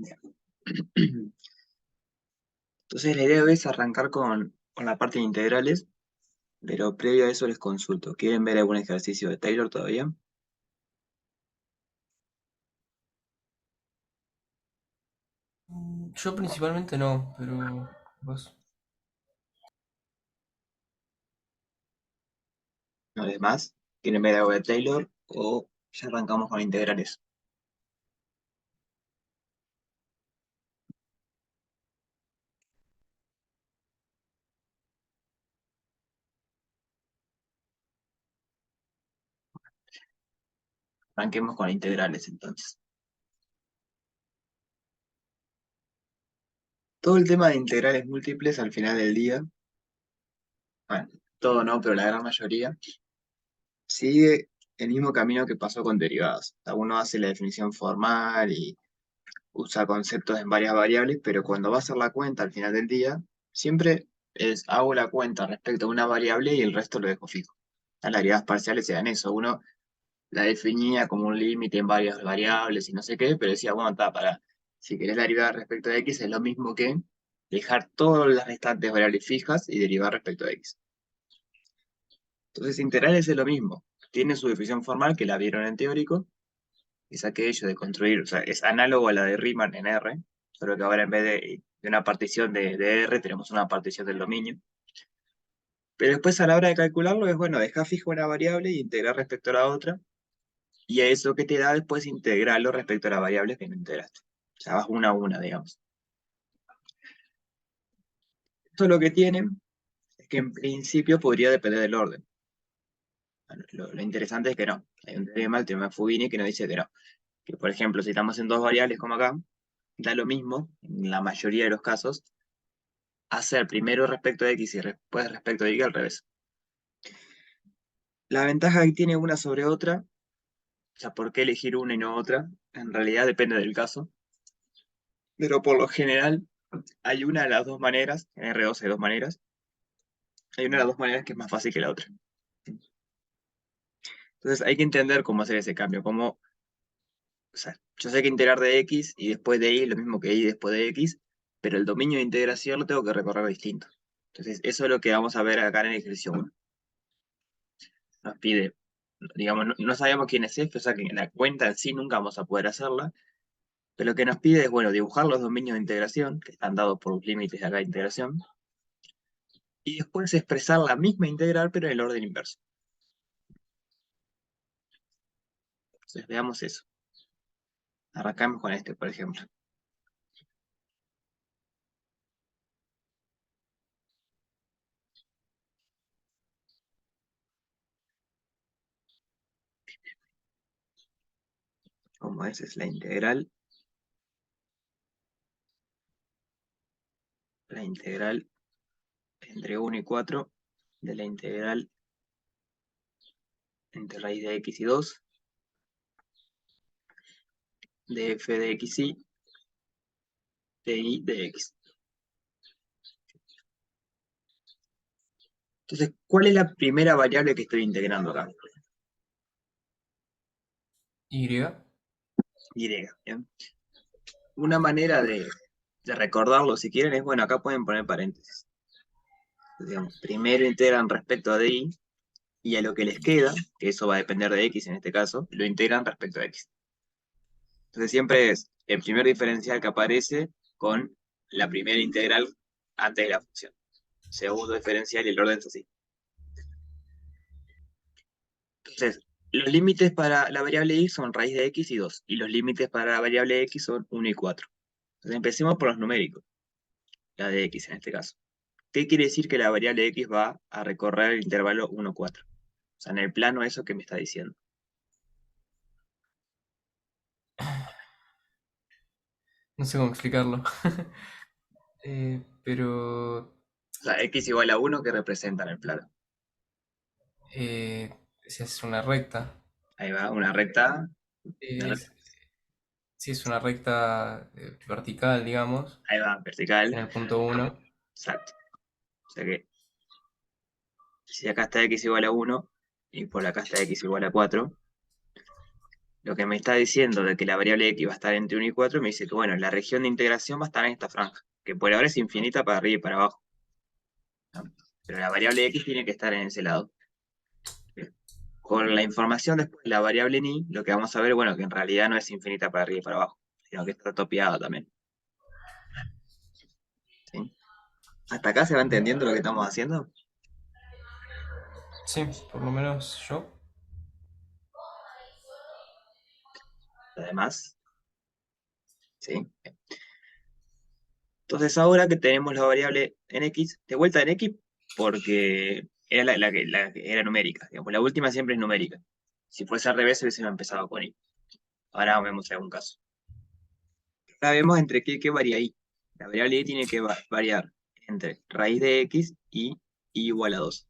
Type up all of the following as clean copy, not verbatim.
Bien. Entonces la idea es arrancar con la parte de integrales, pero previo a eso les consulto. ¿Quieren ver algún ejercicio de Taylor todavía? Yo principalmente no, pero vos. ¿No les más? ¿Quieren ver algo de Taylor o ya arrancamos con integrales? Arranquemos con integrales entonces. Todo el tema de integrales múltiples al final del día, bueno, todo no, pero la gran mayoría, sigue el mismo camino que pasó con derivadas. O sea, uno hace la definición formal y usa conceptos en varias variables, pero cuando va a hacer la cuenta al final del día, siempre hago la cuenta respecto a una variable y el resto lo dejo fijo. Las derivadas parciales eran eso, uno la definía como un límite en varias variables y no sé qué, pero decía, bueno, está, para, si querés derivar respecto a x es lo mismo que dejar todas las restantes variables fijas y derivar respecto a x. Entonces, integrales es lo mismo. Tiene su definición formal que la vieron en teórico, es aquello de construir, o sea, es análogo a la de Riemann en R, solo que ahora en vez de una partición de R tenemos una partición del dominio. Pero después a la hora de calcularlo es, bueno, dejar fijo una variable y integrar respecto a la otra, y a eso que te da después integrarlo respecto a las variables que no integraste. O sea, vas una a una, digamos. Esto lo que tiene es que en principio podría depender del orden. Bueno, lo interesante es que no. Hay un teorema, el teorema de Fubini, que nos dice que no. Que por ejemplo, si estamos en dos variables como acá, da lo mismo, en la mayoría de los casos, hacer primero respecto de x y después respecto de y al revés. La ventaja que tiene una sobre otra, o sea, por qué elegir una y no otra, en realidad depende del caso, pero por lo general hay una de las dos maneras, en R2 hay dos maneras, hay una de las dos maneras que es más fácil que la otra. Entonces hay que entender cómo hacer ese cambio, cómo, o sea, yo sé que integrar de x y después de y es lo mismo que y después de x, pero el dominio de integración lo tengo que recorrer distinto. Entonces eso es lo que vamos a ver acá en el ejercicio 1. Nos pide, digamos, no sabemos quién es F, o sea que en la cuenta en sí nunca vamos a poder hacerla, pero lo que nos pide es, bueno, dibujar los dominios de integración, que están dados por los límites de acá de integración, y después expresar la misma integral, pero en el orden inverso. Entonces veamos eso. Arrancamos con este, por ejemplo. Como es la integral entre 1 y 4 de la integral entre raíz de x y 2 de f de x y de y de x. Entonces, ¿cuál es la primera variable que estoy integrando acá? Y. Y. ¿Bien? Una manera de recordarlo, si quieren, es, bueno, acá pueden poner paréntesis. Digamos, primero integran respecto a di y a lo que les queda, que eso va a depender de x en este caso, lo integran respecto a x. Entonces siempre es el primer diferencial que aparece con la primera integral antes de la función. Segundo diferencial y el orden es así. Entonces, los límites para la variable y son raíz de x y 2, y los límites para la variable x son 1 y 4. Entonces empecemos por los numéricos, la de x en este caso. ¿Qué quiere decir que la variable x va a recorrer el intervalo 1, 4? O sea, en el plano eso que me está diciendo. No sé cómo explicarlo. Pero. O sea, x igual a 1 que representa en el plano. Si haces una recta. Ahí va, una recta. Es, si es una recta vertical, digamos, Ahí va, vertical. en el punto uno. Exacto. O sea que si acá está x igual a 1 y por acá está x igual a 4, lo que me está diciendo de que la variable x va a estar entre 1 y 4 me dice que, bueno, la región de integración va a estar en esta franja, que por ahora es infinita para arriba y para abajo, ¿no? Pero la variable x tiene que estar en ese lado. Con la información después de la variable ni, lo que vamos a ver, bueno, que en realidad no es infinita para arriba y para abajo, sino que está topeada también. ¿Sí? ¿Hasta acá se va entendiendo lo que estamos haciendo? Sí, por lo menos yo. Además, ¿sí? Entonces ahora que tenemos la variable en x, de vuelta en x, porque era la que era numérica. Digamos, la última siempre es numérica. Si fuese al revés, hubiésemos empezado con y. Ahora vemos algún caso. Sabemos entre qué varía y. La variable y tiene que variar entre raíz de x y y igual a 2.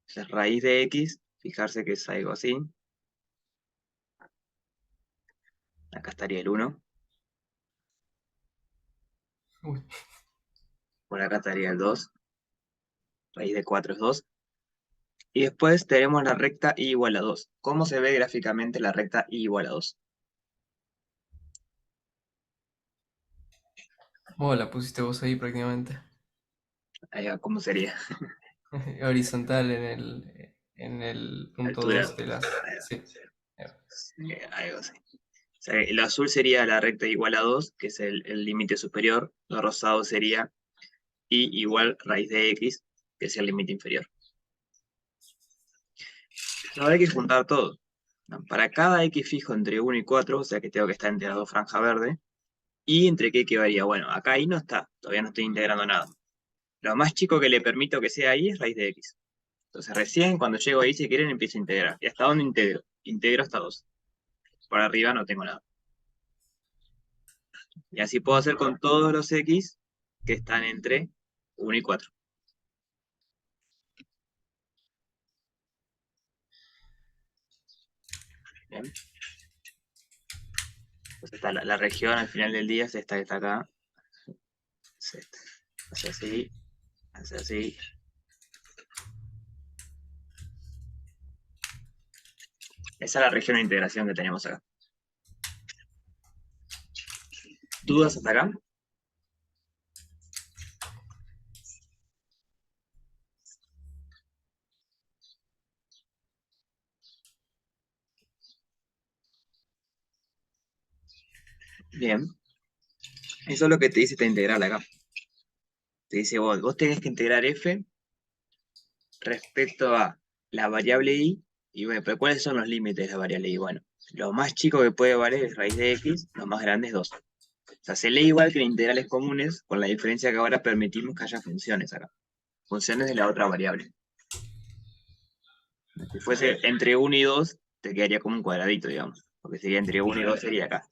Entonces, raíz de x, fijarse que es algo así. Acá estaría el 1. Uy, Por acá estaría el 2. Raíz de 4 es 2. Y después tenemos la recta y igual a 2. ¿Cómo se ve gráficamente la recta y igual a 2? vos la pusiste vos ahí prácticamente. Ahí va, ¿cómo sería? Horizontal en el punto Altura. 2 de las. Sí. Algo así. O sea, el azul sería la recta igual a 2, que es el límite superior. Lo rosado sería y igual raíz de x, que es el límite inferior. Ahora hay que juntar todo. ¿No? Para cada x fijo entre 1 y 4, o sea que tengo que estar entre las dos franjas verdes, y entre qué varía. Bueno, acá ahí no está, todavía no estoy integrando nada. Lo más chico que le permito que sea ahí es raíz de x. Entonces recién cuando llego ahí, si quieren, empiezo a integrar. ¿Y hasta dónde integro? Integro hasta 2. Por arriba no tengo nada. Y así puedo hacer con todos los x que están entre 1 y 4. ¿Bien? Entonces está la región al final del día es esta que está acá. Es esta. Hace así, hace así. Esa es la región de integración que tenemos acá. ¿Dudas hasta acá? Bien. Eso es lo que te dice esta integral acá. Te dice, vos tenés que integrar f respecto a la variable y bueno, pero ¿cuáles son los límites de la variable y? Bueno, lo más chico que puede valer es raíz de x, lo más grande es 2. O sea, se lee igual que en integrales comunes, con la diferencia que ahora permitimos que haya funciones acá. Funciones de la otra variable. Si fuese entre 1 y 2, te quedaría como un cuadradito, digamos. Porque sería entre 1 y 2 sería acá.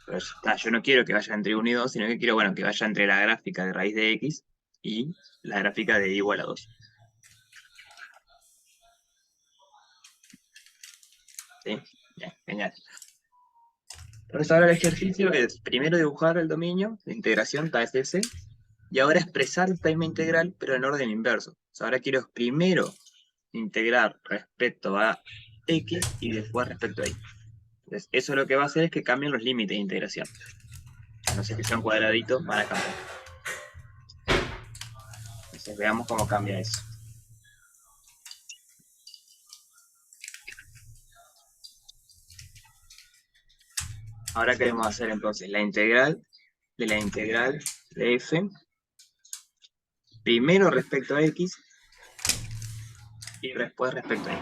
Pero yo no quiero que vaya entre 1 y 2, sino que quiero, bueno, que vaya entre la gráfica de raíz de x y la gráfica de y igual a 2. ¿Sí? Bien, genial. Entonces ahora el ejercicio es primero dibujar el dominio de integración TFS y ahora expresar esta misma integral pero en orden inverso. O sea, ahora quiero primero integrar respecto a x y después respecto a y. Entonces eso lo que va a hacer es que cambien los límites de integración. A no ser que sean cuadraditos, van a cambiar. Entonces veamos cómo cambia eso. Ahora queremos hacer entonces la integral de f, primero respecto a x y después respecto a y.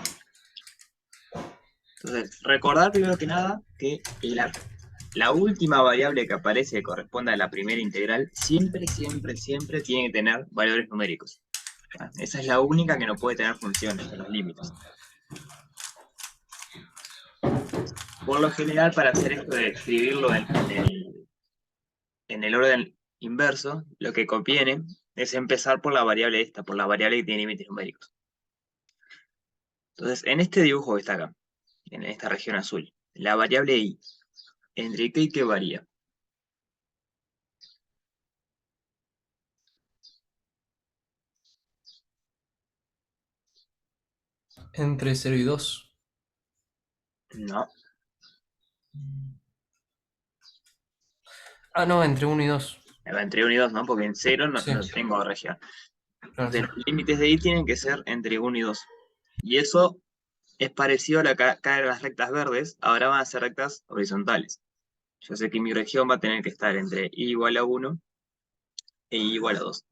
Entonces, recordar primero que nada que la última variable que aparece que corresponde a la primera integral siempre, siempre, siempre tiene que tener valores numéricos. ¿Ah? Esa es la única que no puede tener funciones en los límites. Por lo general, para hacer esto de escribirlo en el orden inverso, lo que conviene es empezar por la variable esta, por la variable que tiene límites numéricos. Entonces, en este dibujo que está acá, en esta región azul, la variable y, ¿entre qué y qué varía? Entre 0 y 2. No, Ah, no, entre 1 y 2. entre 1 y 2, ¿no? Porque en cero no, Sí, no tengo región. claro, sí. Entonces, los límites de ahí tienen que ser entre 1 y 2. Y eso es parecido a la de las rectas verdes, ahora van a ser rectas horizontales. Yo sé que mi región va a tener que estar entre i igual a 1 e i igual a 2.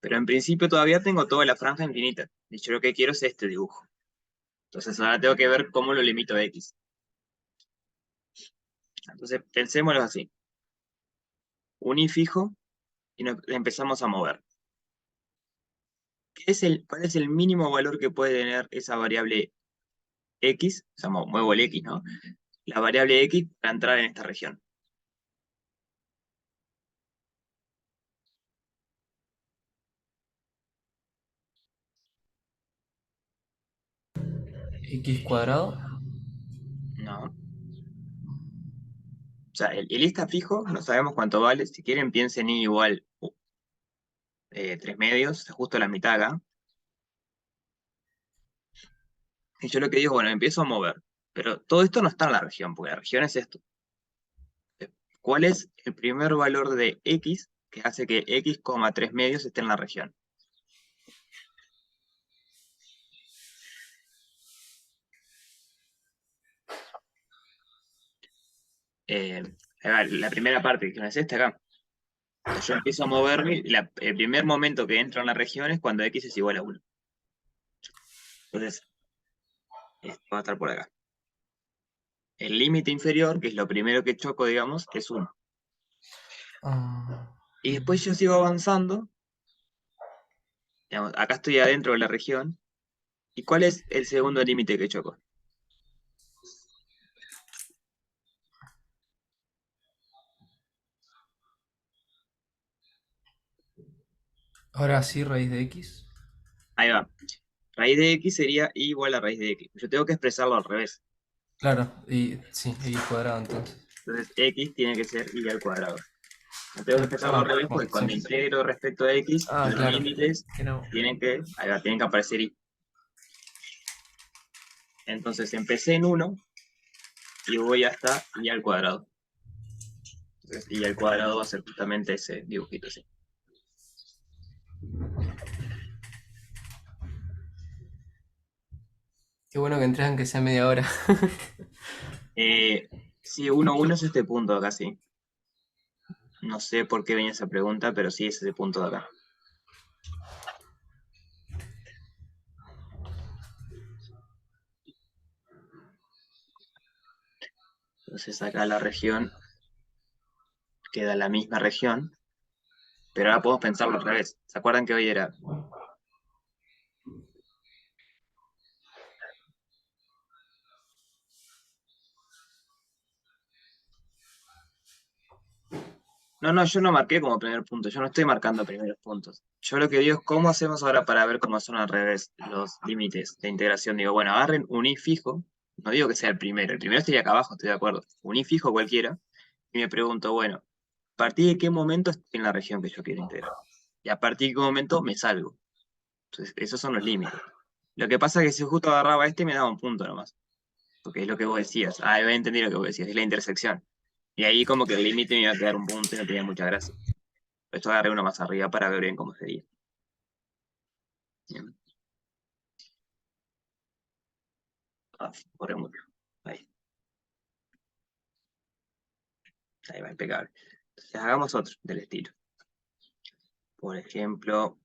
Pero en principio todavía tengo toda la franja infinita. Y yo lo que quiero es este dibujo. Entonces ahora tengo que ver cómo lo limito a x. Entonces pensémoslo así. Un i fijo y nos empezamos a mover. ¿Cuál es el mínimo valor que puede tener esa variable x? O sea, muevo el x, ¿no? La variable x para entrar en esta región. X cuadrado. No. O sea, el i está fijo, no sabemos cuánto vale. Si quieren, piensen i igual 3 medios, está justo la mitad acá. Y yo lo que digo, bueno, empiezo a mover. Pero todo esto no está en la región, porque la región es esto. ¿Cuál es el primer valor de x que hace que x, 3 medios esté en la región? Eh, ahí va, la primera parte, que no es esta acá. Entonces yo empiezo a moverme, y el primer momento que entro en la región es cuando x es igual a 1. Entonces, esto va a estar por acá. El límite inferior, que es lo primero que choco, digamos, es 1. Ah, Y después yo sigo avanzando, digamos, acá estoy adentro de la región. ¿Y cuál es el segundo límite que choco? ahora sí, raíz de X. Ahí va. Raíz de x sería i igual a raíz de x. Yo tengo que expresarlo al revés. Claro, y sí, X cuadrado entonces. Entonces x tiene que ser i al cuadrado. No tengo que expresarlo al revés Bueno, porque sí. cuando integro respecto a x, Ah, los claro. límites Que no. ahí va, tienen que aparecer i. Entonces empecé en 1 y voy hasta i al cuadrado. Entonces i al cuadrado va a ser justamente ese dibujito así. Qué bueno que entres aunque sea media hora. Sí, 1 es este punto acá, sí. No sé por qué venía esa pregunta, pero sí es ese punto de acá. Entonces acá la región queda la misma región, pero ahora podemos pensarlo al revés. ¿Se acuerdan que hoy era No, no, yo no marqué como primer punto, yo no estoy marcando primeros puntos. Yo lo que digo es cómo hacemos ahora para ver cómo son al revés los límites de integración. Digo, bueno, agarren un i fijo, no digo que sea el primero estaría acá abajo, estoy de acuerdo. Un i fijo cualquiera, y me pregunto, bueno, ¿a partir de qué momento estoy en la región que yo quiero integrar? Y a partir de qué momento me salgo. Entonces, esos son los límites. Lo que pasa es que si justo agarraba este me daba un punto nomás, porque es lo que vos decías. Ah, voy a entender lo que vos decías, es la intersección. Y ahí como que el límite me iba a quedar un punto y no tenía mucha gracia. Esto agarré uno más arriba para ver bien cómo sería. Bien. Ah, corre mucho. Ahí, ahí va, impecable. Entonces hagamos otro del estilo. Por ejemplo,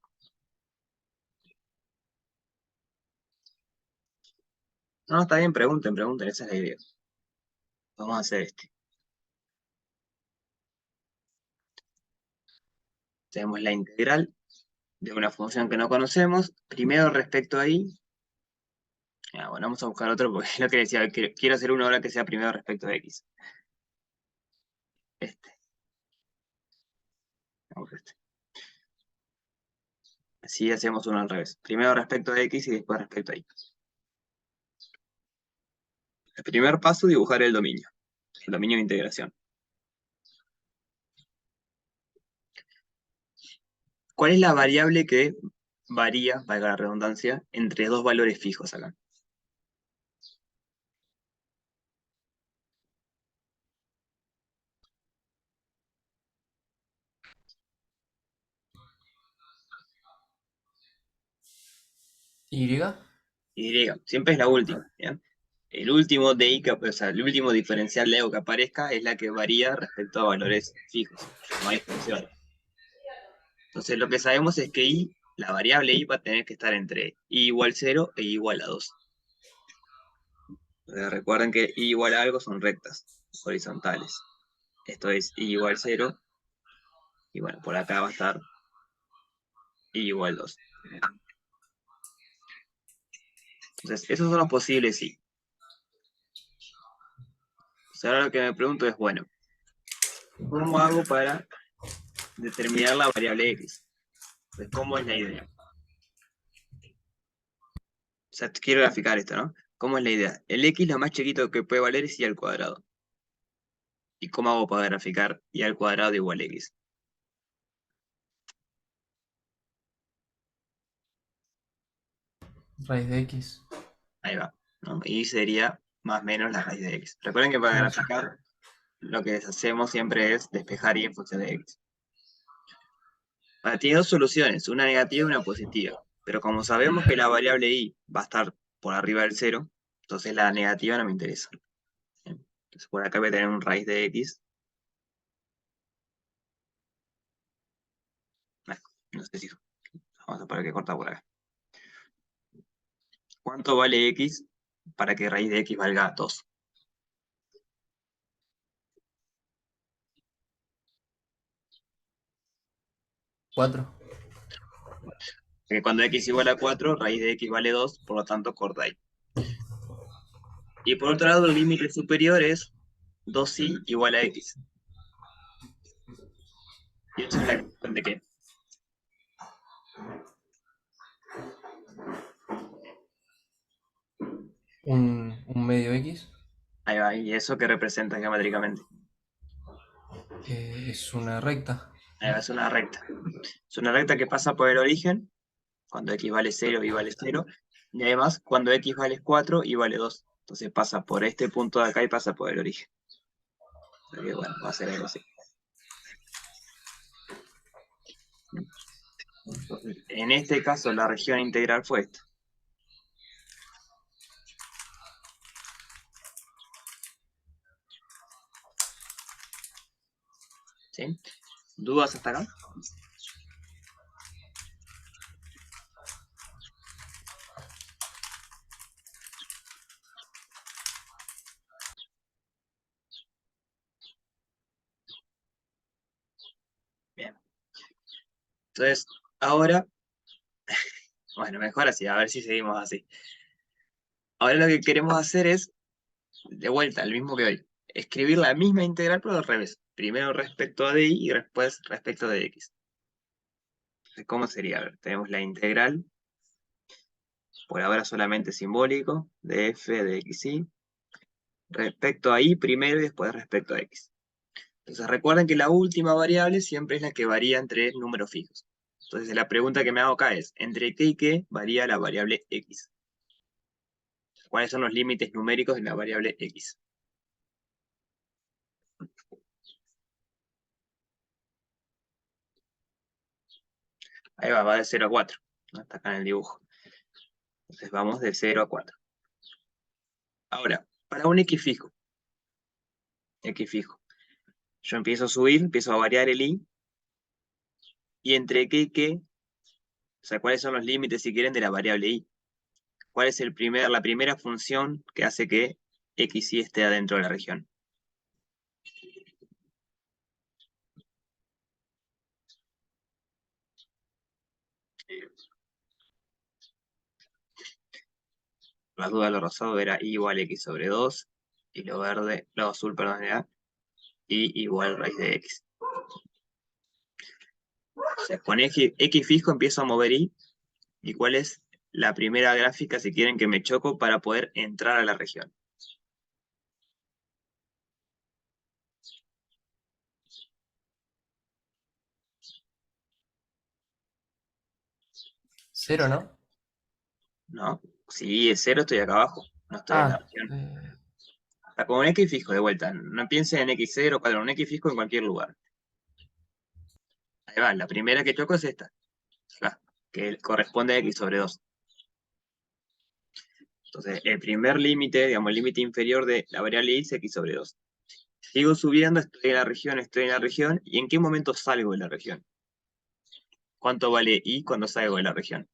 no, está bien, pregunten, esa es la idea. Vamos a hacer este. Tenemos la integral de una función que no conocemos. Primero respecto a y. Bueno, vamos a buscar otro porque es lo que decía, quiero hacer uno ahora que sea primero respecto a x. Este. Vamos a este. Así hacemos uno al revés. Primero respecto a x y después respecto a y. El primer paso, dibujar el dominio de integración. ¿Cuál es la variable que varía, valga la redundancia, entre dos valores fijos acá? Y. Y, siempre es la última, ¿bien? El último DI o sea, el último diferencial de algo que aparezca es la que varía respecto a valores fijos. No hay función. Entonces lo que sabemos es que I, la variable I va a tener que estar entre I igual 0 e I igual a 2. Recuerden que I igual a algo son rectas horizontales. Esto es I igual 0. Y bueno, por acá va a estar I igual 2. Entonces, esos son los posibles I. Entonces, ahora lo que me pregunto es, bueno, ¿cómo hago para determinar la variable X? Pues, ¿cómo es la idea? O sea, quiero graficar esto, ¿no? ¿Cómo es la idea? El X lo más chiquito que puede valer es Y al cuadrado. ¿Y cómo hago para graficar Y al cuadrado igual a X? Raíz de X. Ahí va, ¿no? Y sería más o menos la raíz de X. Recuerden que para Claro. graficar lo que hacemos siempre es despejar Y en función de X. Ahora, tiene dos soluciones, una negativa y una positiva. Pero como sabemos que la variable Y va a estar por arriba del cero, entonces la negativa no me interesa. Bien. Entonces por acá voy a tener un raíz de X. Bueno, no sé si vamos a poner que corta por acá. ¿Cuánto vale X para que raíz de X valga 2? 4. Porque cuando X igual a 4, raíz de X vale 2, por lo tanto corta ahí. Y por otro lado, el límite superior es 2i igual a X. Y esto es la ecuación de qué. Un medio X. Ahí va, y eso que representa geométricamente. Es una recta. Ahí va, es una recta. Es una recta que pasa por el origen, cuando X vale 0, Y vale 0. Y además, cuando X vale 4, Y vale 2. Entonces pasa por este punto de acá y pasa por el origen. Así que bueno, va a ser algo así. Entonces, en este caso, la región integral fue esta. ¿Sí? ¿Dudas hasta acá? Bien. Entonces, ahora, bueno, mejor así, a ver si seguimos así. Ahora lo que queremos hacer es, de vuelta, el mismo que hoy, escribir la misma integral, pero al revés. Primero respecto a de y después respecto de x. Entonces, ¿cómo sería? A ver, tenemos la integral, por ahora solamente simbólico, de f de xy, respecto a y primero y después respecto a x. Entonces recuerden que la última variable siempre es la que varía entre números fijos. Entonces la pregunta que me hago acá es, ¿entre qué y qué varía la variable x? ¿Cuáles son los límites numéricos de la variable x? Ahí va de 0 a 4. ¿No? Está acá en el dibujo. Entonces vamos de 0 a 4. Ahora, para un x fijo, yo empiezo a subir, empiezo a variar el y, y entre qué y qué, o sea, cuáles son los límites, si quieren, de la variable y. ¿Cuál es la primera función que hace que x y esté adentro de la región? Las dudas, lo rosado era y igual a x sobre 2, y lo verde, lo azul, perdón, era y igual raíz de x. O sea, con x fijo empiezo a mover y cuál es la primera gráfica, si quieren, que me choco para poder entrar a la región. Cero, ¿no? ¿No? Si es 0, estoy acá abajo, no estoy en la Ah, región. O sea, con un x fijo, de vuelta, no piensen en x0, cuadro, un x fijo en cualquier lugar. Ahí va, la primera que choco es esta, acá, que corresponde a x sobre 2. Entonces, el primer límite, digamos, el límite inferior de la variable y es x sobre 2. Sigo subiendo, estoy en la región, ¿y en qué momento salgo de la región? ¿Cuánto vale y cuando salgo de la región?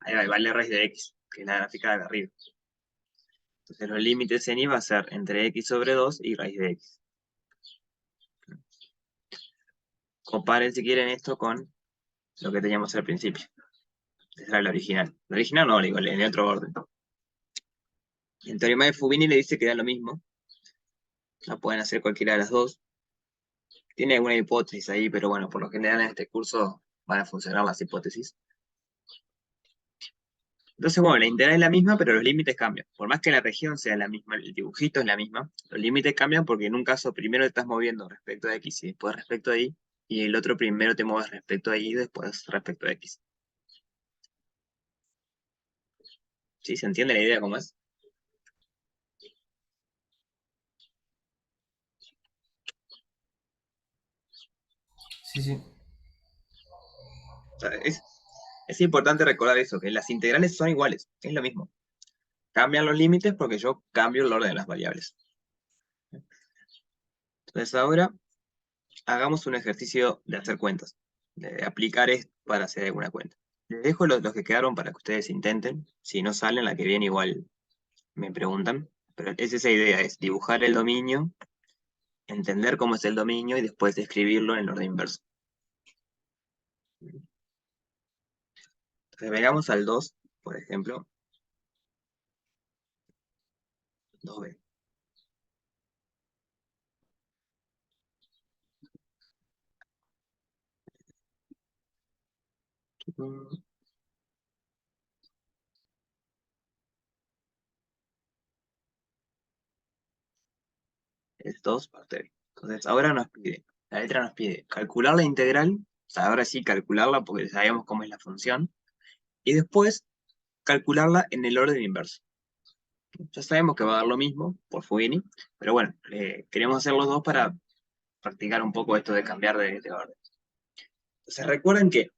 Ahí va, vale raíz de x, que es la gráfica de arriba. Entonces los límites en y va a ser entre x sobre 2 y raíz de x. Comparen si quieren esto con lo que teníamos al principio. Esa era la original. La original no, igual, en otro orden. El teorema de Fubini le dice que da lo mismo. La pueden hacer cualquiera de las dos. Tiene alguna hipótesis ahí, pero bueno, por lo general en este curso van a funcionar las hipótesis. Entonces, bueno, la integral es la misma, pero los límites cambian. Por más que la región sea la misma, el dibujito es la misma, los límites cambian porque en un caso primero te estás moviendo respecto a x y después respecto a y, y el otro primero te mueves respecto a y y después respecto a x. ¿Sí? ¿Se entiende la idea cómo es? Sí, sí. O sea, es importante recordar eso, que las integrales son iguales, es lo mismo. Cambian los límites porque yo cambio el orden de las variables. Entonces ahora hagamos un ejercicio de hacer cuentas, de aplicar esto para hacer alguna cuenta. Les dejo los que quedaron para que ustedes intenten. Si no salen, la que viene igual me preguntan. Pero es esa idea, es dibujar el dominio, entender cómo es el dominio y después describirlo en el orden inverso. Entonces veamos al 2, por ejemplo. 2b. Es 2 parte b. Entonces ahora la letra nos pide calcular la integral, o sea, ahora sí calcularla porque sabemos cómo es la función, y después calcularla en el orden inverso. Ya sabemos que va a dar lo mismo por Fubini, pero bueno, queremos hacer los dos para practicar un poco esto de cambiar de orden. Entonces recuerden que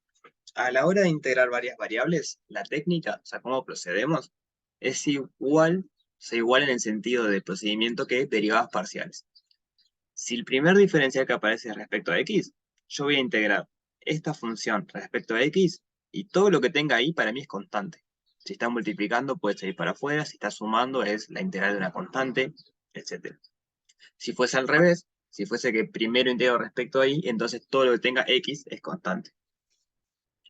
a la hora de integrar varias variables, la técnica, o sea, cómo procedemos, es igual, o igual en el sentido de procedimiento que derivadas parciales. Si el primer diferencial que aparece es respecto a x, yo voy a integrar esta función respecto a x y todo lo que tenga ahí para mí es constante. Si está multiplicando puede salir para afuera, si está sumando es la integral de una constante, etc. Si fuese al revés, si fuese que primero integro respecto a y, entonces todo lo que tenga x es constante.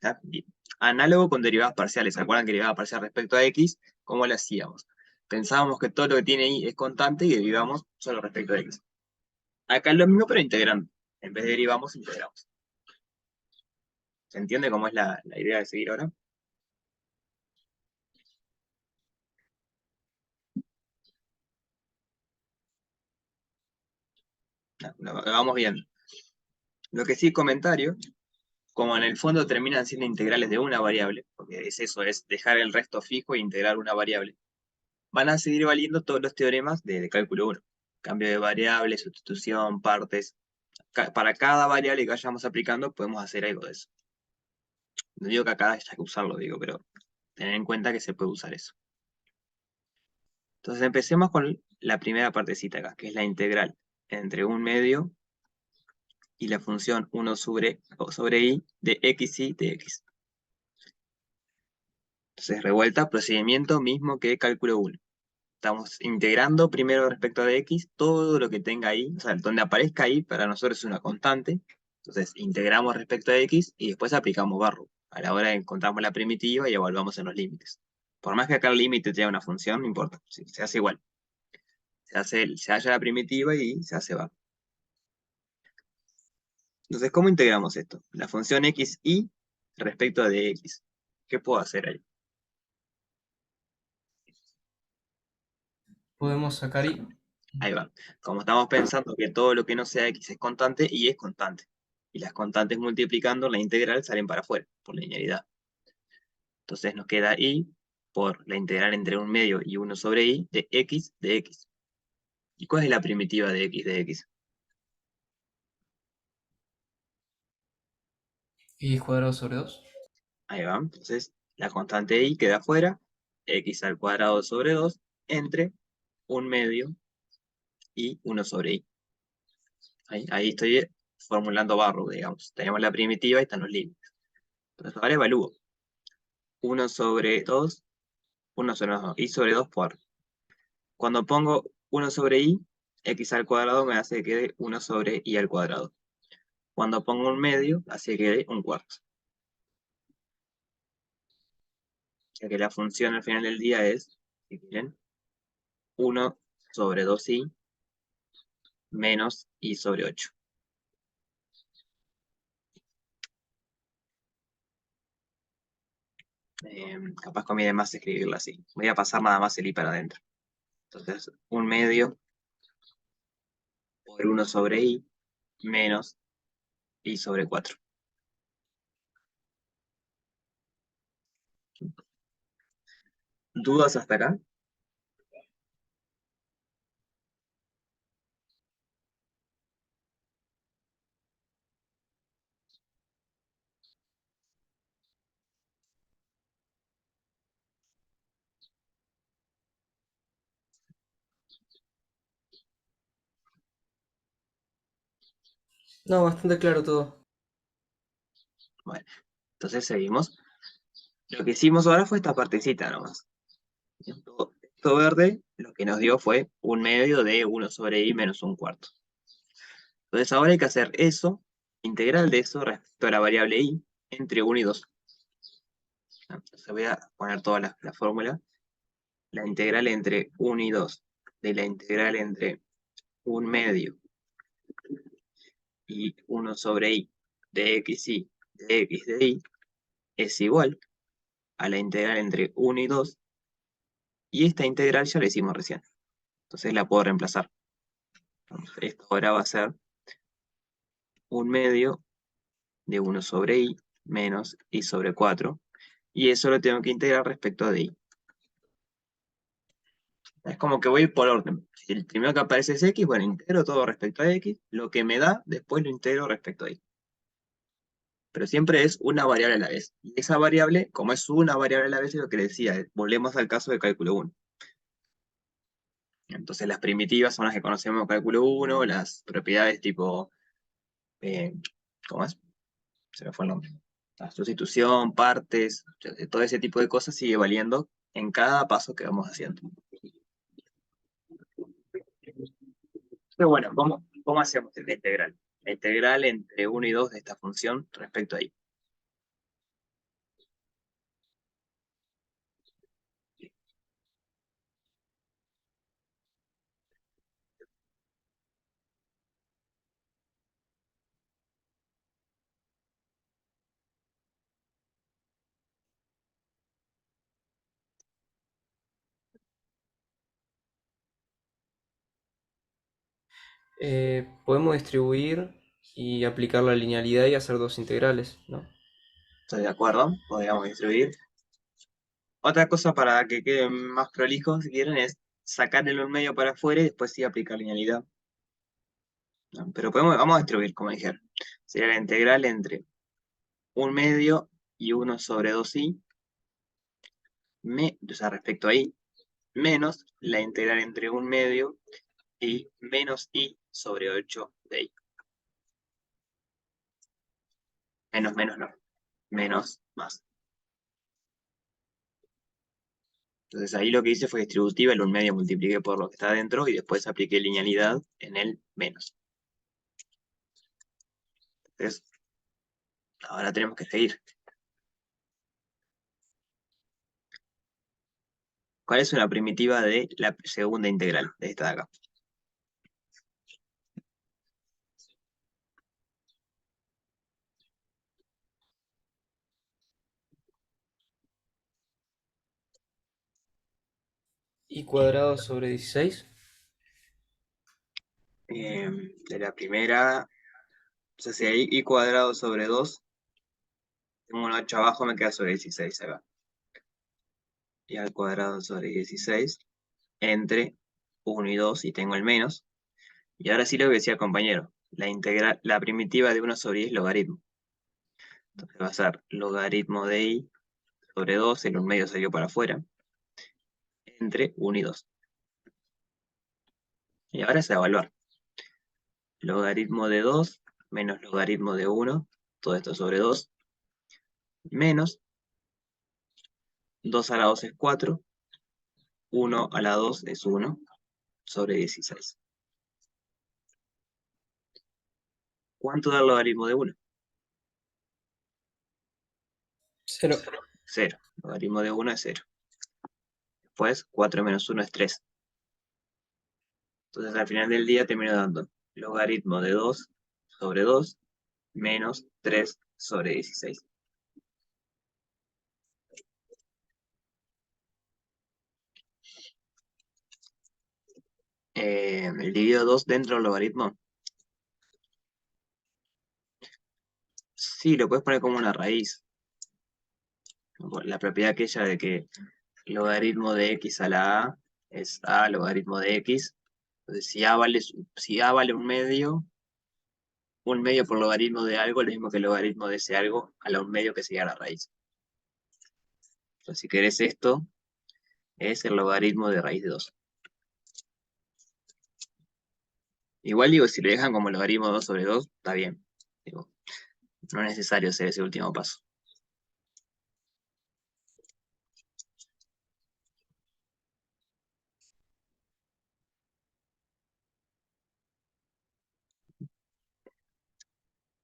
¿Ya? Bien. Análogo con derivadas parciales. ¿Se acuerdan que derivada parcial respecto a x? ¿Cómo lo hacíamos? Pensábamos que todo lo que tiene y es constante y derivamos solo respecto a x. Acá es lo mismo, pero integrando. En vez de derivamos, integramos. ¿Se entiende cómo es la idea de seguir ahora? Lo vamos viendo. Lo que sí, comentario, como en el fondo terminan siendo integrales de una variable, porque es eso, es dejar el resto fijo e integrar una variable, van a seguir valiendo todos los teoremas de cálculo 1. Cambio de variable, sustitución, partes. Para cada variable que vayamos aplicando, podemos hacer algo de eso. No digo que acá haya que usarlo, digo, pero tener en cuenta que se puede usar eso. Entonces empecemos con la primera partecita acá, que es la integral entre un medio y la función 1 sobre i de xy de x. Entonces revuelta, procedimiento mismo que cálculo 1. Estamos integrando primero respecto de x todo lo que tenga ahí, o sea, donde aparezca ahí para nosotros es una constante. Entonces integramos respecto de x y después aplicamos barro. A la hora encontramos la primitiva y evaluamos en los límites. Por más que acá el límite tenga una función, no importa, se hace igual. Se halla la primitiva y se hace barro. Entonces, ¿cómo integramos esto? La función xy respecto de x. ¿Qué puedo hacer ahí? Podemos sacar y. Ahí va. Como estamos pensando que todo lo que no sea x es constante, y es constante. Y las constantes multiplicando la integral salen para afuera, por linealidad. Entonces nos queda y por la integral entre un medio y 1 sobre i de x de x. ¿Y cuál es la primitiva de x de x? X cuadrado sobre 2. Ahí va. Entonces, la constante y queda afuera, x al cuadrado sobre 2 entre un medio y 1 sobre y. Ahí estoy formulando barro, digamos. Tenemos la primitiva y están los límites. Entonces, ahora evalúo. 1 sobre 2, 1 sobre 2, y sobre 2 por. Cuando pongo 1 sobre y, x al cuadrado me hace que quede 1 sobre y al cuadrado. Cuando pongo un medio, hace que quede un cuarto. Ya que la función al final del día es, si quieren, 1 sobre 2i menos i sobre 8. Capaz conviene más escribirla así. Voy a pasar nada más el i para adentro. Entonces, un medio por 1 sobre i menos i sobre 4. ¿Dudas hasta acá? No, bastante claro todo. Bueno, entonces seguimos. Lo que hicimos ahora fue esta partecita nomás. Esto verde lo que nos dio fue un medio de 1 sobre i menos un cuarto. Entonces ahora hay que hacer eso, integral de eso respecto a la variable i, entre 1 y 2. Entonces voy a poner toda la fórmula. La integral entre 1 y 2 de la integral entre un medio y 1 sobre i de xi de x de y es igual a la integral entre 1 y 2, y esta integral ya la hicimos recién. Entonces la puedo reemplazar. Entonces, esto ahora va a ser un medio de 1 sobre i menos i sobre 4, y eso lo tengo que integrar respecto de i. Es como que voy por orden. Si el primero que aparece es x, bueno, integro todo respecto a x, lo que me da, después lo integro respecto a y. Pero siempre es una variable a la vez. Y esa variable, como es una variable a la vez, es lo que decía, volvemos al caso de cálculo 1. Entonces las primitivas son las que conocemos en cálculo 1, las propiedades tipo, eh, ¿cómo es? Se me fue el nombre. La sustitución, partes, todo ese tipo de cosas sigue valiendo en cada paso que vamos haciendo. Pero bueno, ¿cómo hacemos la integral? La integral entre 1 y 2 de esta función respecto a y. Podemos distribuir y aplicar la linealidad y hacer dos integrales, ¿no? ¿Estoy de acuerdo? Podríamos distribuir. Otra cosa para que quede más prolijo, si quieren, es sacarle un medio para afuera y después sí aplicar linealidad. ¿No? Pero vamos a distribuir, como dijeron. Sería la integral entre un medio y 1 sobre 2i, o sea, respecto a i, menos la integral entre un medio y menos i sobre 8 de i. Menos no, menos más. Entonces ahí lo que hice fue distributiva, el un medio multipliqué por lo que está adentro y después apliqué linealidad en el menos. Entonces, ahora tenemos que seguir. ¿Cuál es una primitiva de la segunda integral, de esta de acá? Y cuadrado sobre 16. De la primera, o sea, si hay i cuadrado sobre 2, tengo un 8 abajo, me queda sobre 16 acá. Y al cuadrado sobre 16 entre 1 y 2 y tengo el menos. Y ahora sí lo que decía el compañero, la primitiva de 1/10 logaritmo. Entonces va a ser logaritmo de i sobre 2, el 1 medio salió para afuera, entre 1 y 2. Y ahora es a evaluar. Logaritmo de 2 menos logaritmo de 1, todo esto sobre 2, menos 2 a la 2 es 4, 1 a la 2 es 1 sobre 16. ¿Cuánto da el logaritmo de 1? Cero. 0. Logaritmo de 1 es 0. Después 4 menos 1 es 3. Entonces al final del día termino dando logaritmo de 2 sobre 2 menos 3 sobre 16. El dividido 2 dentro del logaritmo. Sí, lo puedes poner como una raíz. La propiedad aquella de que logaritmo de x a la a es a logaritmo de x. Entonces, si a vale un medio por logaritmo de algo es lo mismo que el logaritmo de ese algo a la un medio que sería la raíz. Entonces, si querés esto, es el logaritmo de raíz de 2. Igual digo, si lo dejan como logaritmo 2 sobre 2, está bien. Digo, no es necesario hacer ese último paso.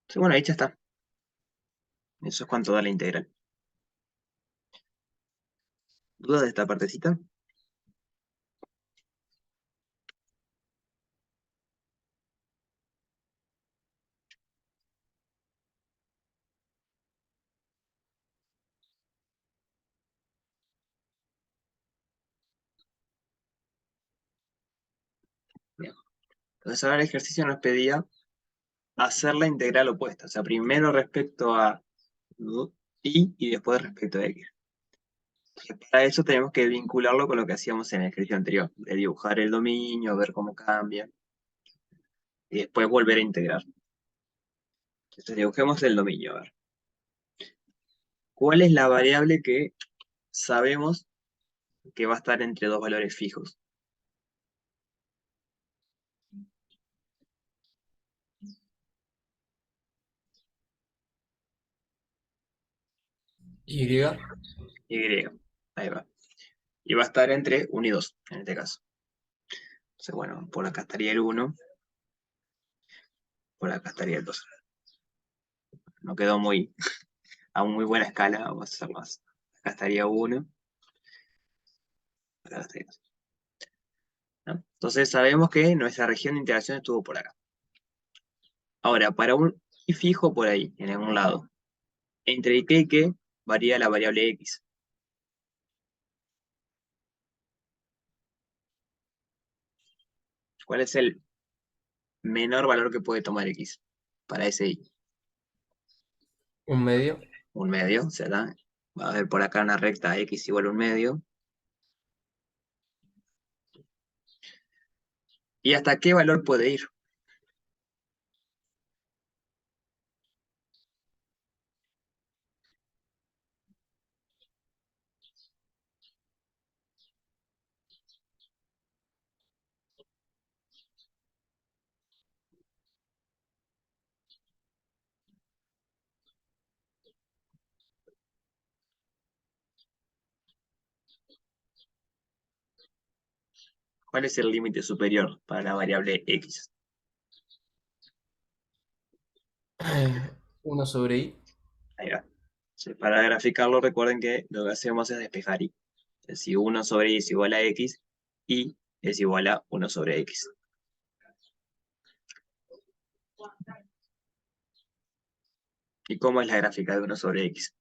Entonces, bueno, ahí ya está. Eso es cuánto da la integral. ¿Dudas de esta partecita? Bien. Entonces ahora el ejercicio nos pedía hacer la integral opuesta. O sea, primero respecto a y después respecto a x. Entonces, para eso tenemos que vincularlo con lo que hacíamos en el ejercicio anterior, de dibujar el dominio, ver cómo cambia, y después volver a integrar. Entonces dibujemos el dominio. A ver. ¿Cuál es la variable que sabemos que va a estar entre dos valores fijos? Y. Y. Ahí va. Y va a estar entre 1 y 2, en este caso. Entonces, bueno, por acá estaría el 1, por acá estaría el 2. No quedó a muy buena escala, vamos a hacer más. Acá estaría 1, acá estaría 2. ¿No? Entonces sabemos que nuestra región de interacción estuvo por acá. Ahora, para un y fijo por ahí, en algún lado, entre qué y qué varía la variable x. ¿Cuál es el menor valor que puede tomar x para ese y? Un medio. Un medio, o sea, va a haber por acá una recta x igual a un medio. ¿Y hasta qué valor puede ir? ¿Cuál es el límite superior para la variable x? 1 sobre i. Ahí va. Sí, para graficarlo, recuerden que lo que hacemos es despejar y. Si 1 sobre y es igual a x, y es igual a 1 sobre x. ¿Y cómo es la gráfica de 1 sobre x?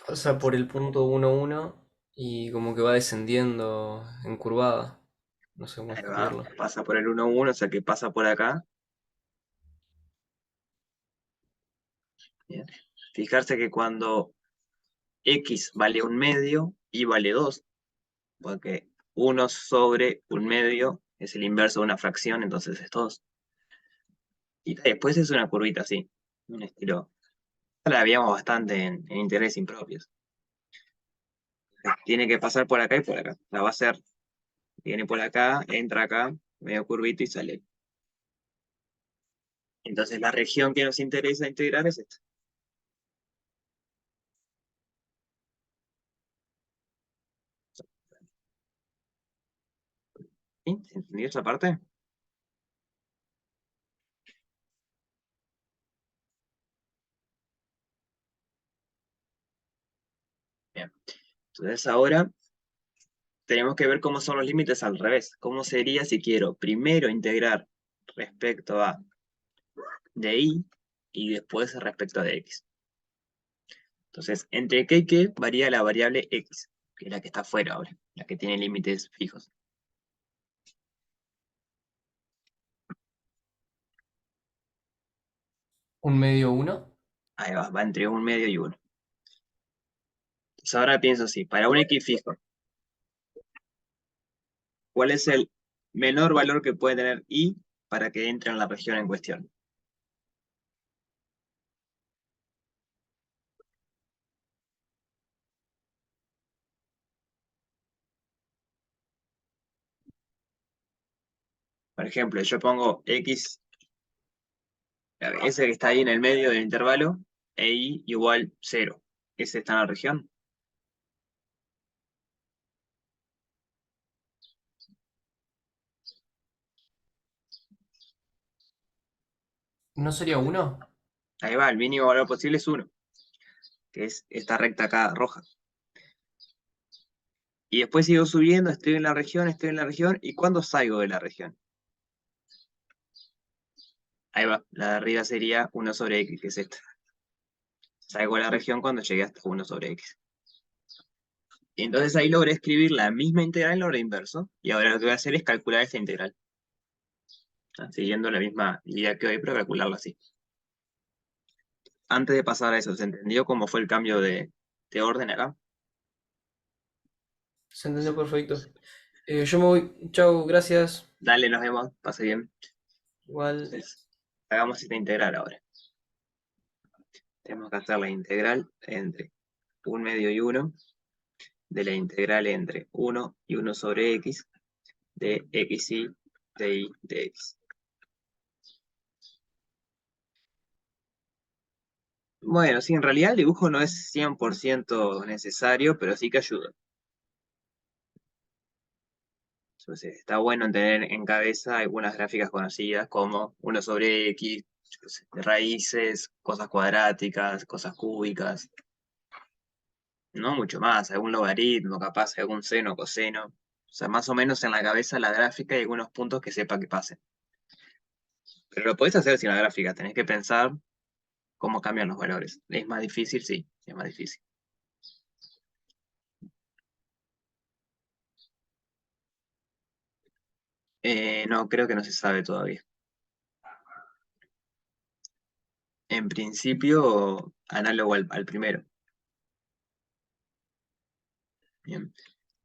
Pasa por el punto 1, 1 y como que va descendiendo en curvada. No sé cómo Ahí va, explicarlo. pasa por el 1, 1, o sea que pasa por acá Bien. Fijarse que cuando x vale un medio, y vale 2, porque 1/1 es el inverso de una fracción, entonces es 2. Y después es una curvita así, un estilo. La habíamos bastante en interés impropios. Tiene que pasar por acá y por acá. La va a hacer, viene por acá, entra acá, medio curvito y sale. Entonces la región que nos interesa integrar es esta. ¿Sí? ¿Se entendió esa parte? Bien. Entonces ahora tenemos que ver cómo son los límites al revés. ¿Cómo sería si quiero primero integrar respecto a de y después respecto de x? Entonces, entre qué y qué varía la variable x, que es la que está afuera ahora, la que tiene límites fijos. Un medio uno. Ahí va entre un medio y uno. Entonces ahora pienso así, para un x fijo, ¿cuál es el menor valor que puede tener y para que entre en la región en cuestión? Por ejemplo, yo pongo x, ese que está ahí en el medio del intervalo, e y igual 0. ¿Ese está en la región? ¿No sería uno? Ahí va, el mínimo valor posible es 1, que es esta recta acá roja. Y después sigo subiendo, estoy en la región, ¿y cuándo salgo de la región? Ahí va, la de arriba sería 1/x, que es esta. Salgo de la región cuando llegué hasta 1/x. Y entonces ahí logré escribir la misma integral en orden inverso, y ahora lo que voy a hacer es calcular esta integral. Siguiendo la misma idea que hoy, pero calcularla así. Antes de pasar a eso, ¿se entendió cómo fue el cambio de orden acá? Se entendió perfecto. Yo me voy. Chao, gracias. Dale, nos vemos, pase bien. Igual. Entonces, hagamos esta integral ahora. Tenemos que hacer la integral entre un medio y 1, de la integral entre 1 y 1/x, de xy de y de x. Bueno, sí, en realidad el dibujo no es 100% necesario, pero sí que ayuda. Entonces, está bueno tener en cabeza algunas gráficas conocidas como 1/x, yo qué sé, raíces, cosas cuadráticas, cosas cúbicas, no mucho más, algún logaritmo, capaz, algún seno, coseno. O sea, más o menos en la cabeza la gráfica y algunos puntos que sepa que pasen. Pero lo podés hacer sin la gráfica, tenés que pensar cómo cambian los valores. ¿Es más difícil? Sí, es más difícil. No, creo que no se sabe todavía. En principio, análogo al primero. Bien.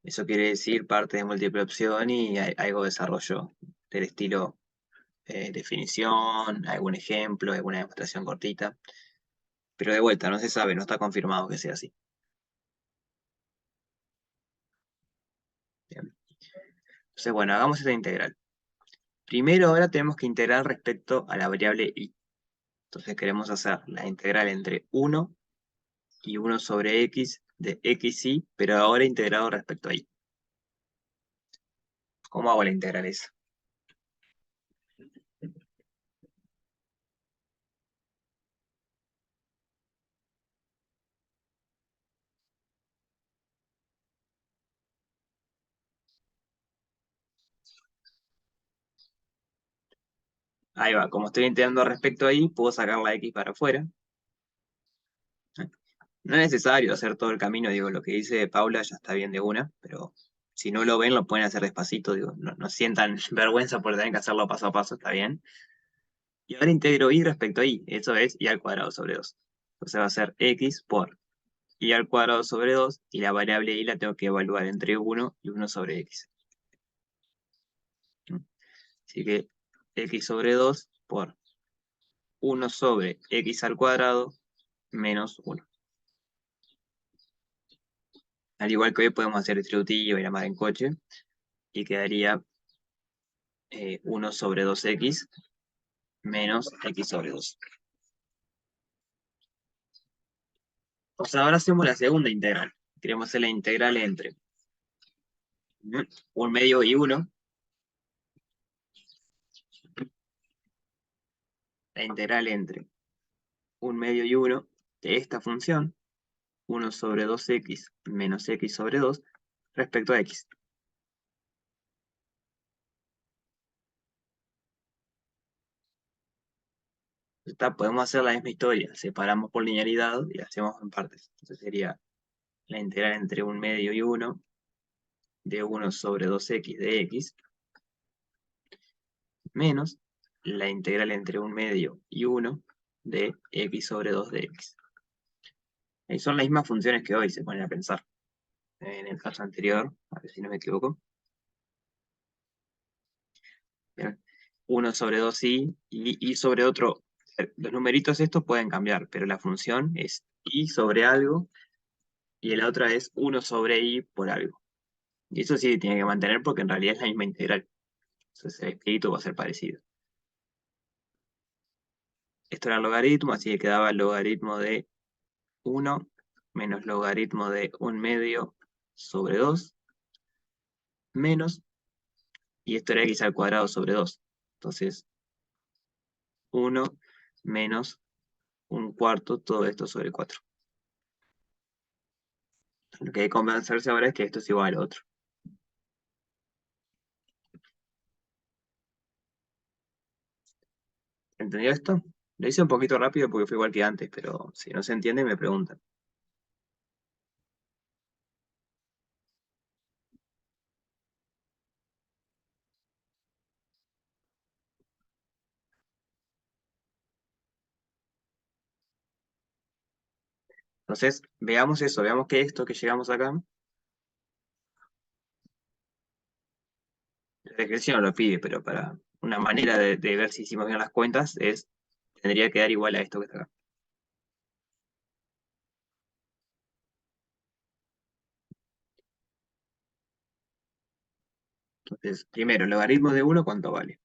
Eso quiere decir parte de múltiple opción y algo de desarrollo del estilo definición, algún ejemplo, alguna demostración cortita. Pero de vuelta, no se sabe, no está confirmado que sea así. Bien. Entonces, bueno, hagamos esta integral. Primero ahora tenemos que integrar respecto a la variable y. Entonces queremos hacer la integral entre 1 y 1/x de xy, pero ahora integrado respecto a y. ¿Cómo hago la integral esa? Ahí va, como estoy integrando respecto a y, puedo sacar la x para afuera. No es necesario hacer todo el camino, digo, lo que dice Paula ya está bien de una, pero si no lo ven, lo pueden hacer despacito, digo, no sientan vergüenza por tener que hacerlo paso a paso, está bien. Y ahora integro y respecto a y, eso es y al cuadrado sobre 2. Entonces va a ser x por y al cuadrado sobre 2, y la variable y la tengo que evaluar entre 1 y 1 sobre x. Así que x sobre 2 por 1 sobre x al cuadrado menos 1. Al igual que hoy podemos hacer distributivo y la mar en coche, y quedaría 1 sobre 2x menos x sobre 2. O sea, ahora hacemos la segunda integral. Queremos hacer la integral entre 1 medio y 1. La integral entre 1 medio y 1 de esta función, 1 sobre 2x menos x sobre 2, respecto a x. Podemos hacer la misma historia. Separamos por linealidad y hacemos en partes. Entonces sería la integral entre 1 medio y 1 de 1 sobre 2x de x menos la integral entre 1 medio y 1 de x sobre 2 de x. Y son las mismas funciones que hoy se ponen a pensar. En el caso anterior, a ver si no me equivoco. Bien, 1 sobre 2i y sobre otro. Los numeritos estos pueden cambiar, pero la función es i sobre algo y la otra es 1 sobre i por algo. Y eso sí tiene que mantener porque en realidad es la misma integral. Entonces el espíritu va a ser parecido. Esto era el logaritmo, así que quedaba el logaritmo de 1 menos logaritmo de 1 medio sobre 2 menos, y esto era x al cuadrado sobre 2. Entonces 1 menos 1/4, todo esto sobre 4. Lo que hay que convencerse ahora es que esto es igual al otro. ¿Entendió esto? Lo hice un poquito rápido porque fue igual que antes, pero si no se entiende me preguntan. Entonces, veamos eso, veamos que esto que llegamos acá, la ejercicio no lo pide, pero para una manera de ver si hicimos bien las cuentas es, tendría que dar igual a esto que está acá. Entonces, primero, el logaritmo de 1, ¿cuánto vale?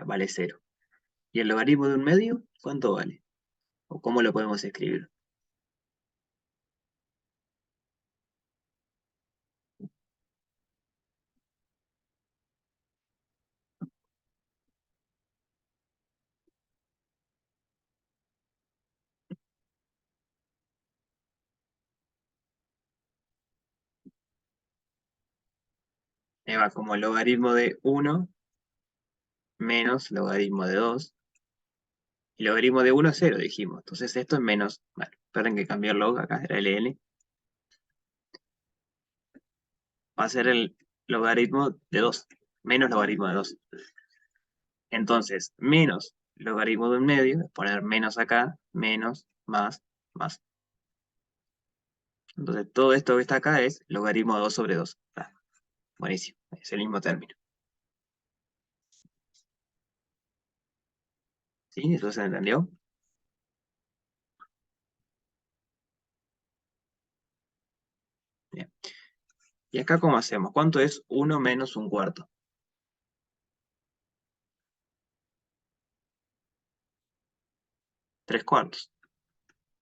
Vale 0. ¿Y el logaritmo de 1 medio? ¿Cuánto vale? ¿O cómo lo podemos escribir? Va como logaritmo de 1 menos logaritmo de 2. Y logaritmo de 1 es 0, dijimos. Entonces esto es menos, bueno, esperen que cambié el log, acá era ln. Va a ser el logaritmo de 2, menos logaritmo de 2. Entonces, menos logaritmo de 1 medio, es poner menos acá, menos, más, más. Entonces, todo esto que está acá es logaritmo de 2 sobre 2. Buenísimo, es el mismo término. ¿Sí? ¿Eso se entendió? Bien. ¿Y acá cómo hacemos? ¿Cuánto es 1 menos 1/4? 3/4.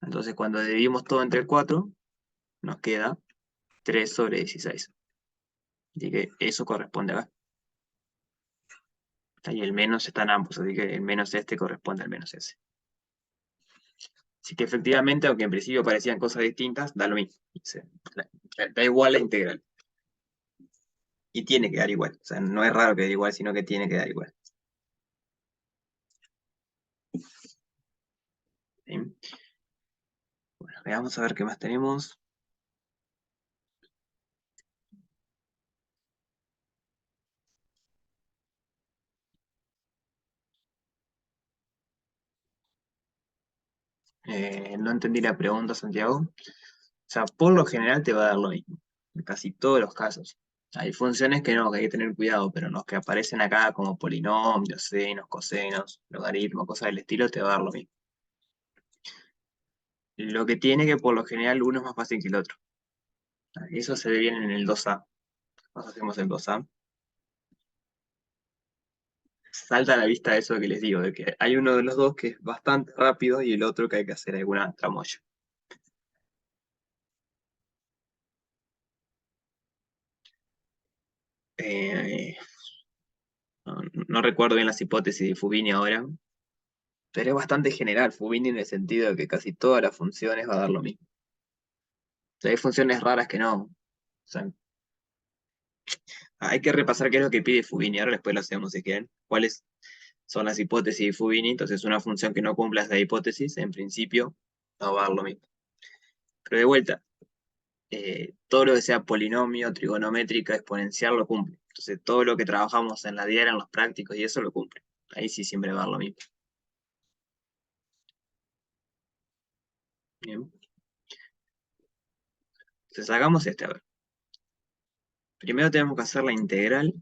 Entonces, cuando dividimos todo entre 4, nos queda 3 sobre 16. Así que eso corresponde acá. Y el menos están ambos, así que el menos este corresponde al menos ese. Así que efectivamente, aunque en principio parecían cosas distintas, da lo mismo. Da igual la integral. Y tiene que dar igual. O sea, no es raro que dé igual, sino que tiene que dar igual. ¿Sí? Bueno, veamos a ver qué más tenemos. No entendí la pregunta, Santiago. O sea, por lo general te va a dar lo mismo, en casi todos los casos. Hay funciones que no, que hay que tener cuidado, pero los que aparecen acá como polinomios, senos, cosenos, logaritmos, cosas del estilo, te va a dar lo mismo. Lo que tiene que por lo general uno es más fácil que el otro. Eso se ve bien en el 2A. Nos hacemos el 2A. Salta a la vista eso que les digo, de que hay uno de los dos que es bastante rápido y el otro que hay que hacer alguna tramoya. Eh, no recuerdo bien las hipótesis de Fubini ahora, pero es bastante general Fubini en el sentido de que casi todas las funciones va a dar lo mismo. O sea, hay funciones raras que no. O sea, hay que repasar qué es lo que pide Fubini. Ahora después lo hacemos si quieren. ¿Cuáles son las hipótesis de Fubini? Entonces, una función que no cumpla esa hipótesis, en principio, no va a dar lo mismo. Pero de vuelta, todo lo que sea polinomio, trigonométrica, exponencial, lo cumple. Entonces, todo lo que trabajamos en la diaria, en los prácticos y eso lo cumple. Ahí sí siempre va a dar lo mismo. Bien. Entonces, hagamos este, a ver. Primero tenemos que hacer la integral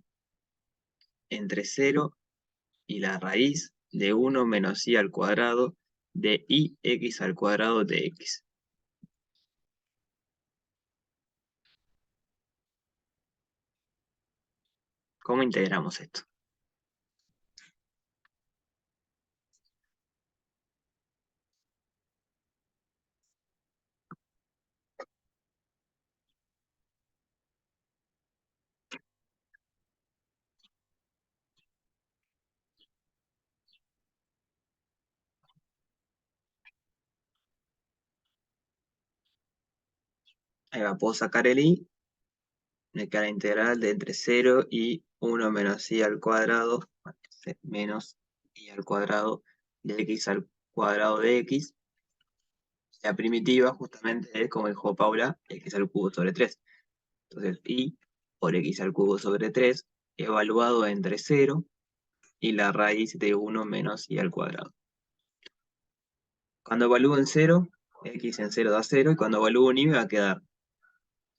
entre cero y la raíz de uno menos i al cuadrado de ix al cuadrado de x. ¿Cómo integramos esto? Ahí va, puedo sacar el i, me queda la integral de entre cero y uno menos i al cuadrado, menos i al cuadrado de x al cuadrado de x. La primitiva justamente es, como dijo Paula, x al cubo sobre 3. Entonces, i por x al cubo sobre 3 evaluado entre cero y la raíz de uno menos i al cuadrado. Cuando evalúo en cero, x en cero da cero, y cuando evalúo en i me va a quedar,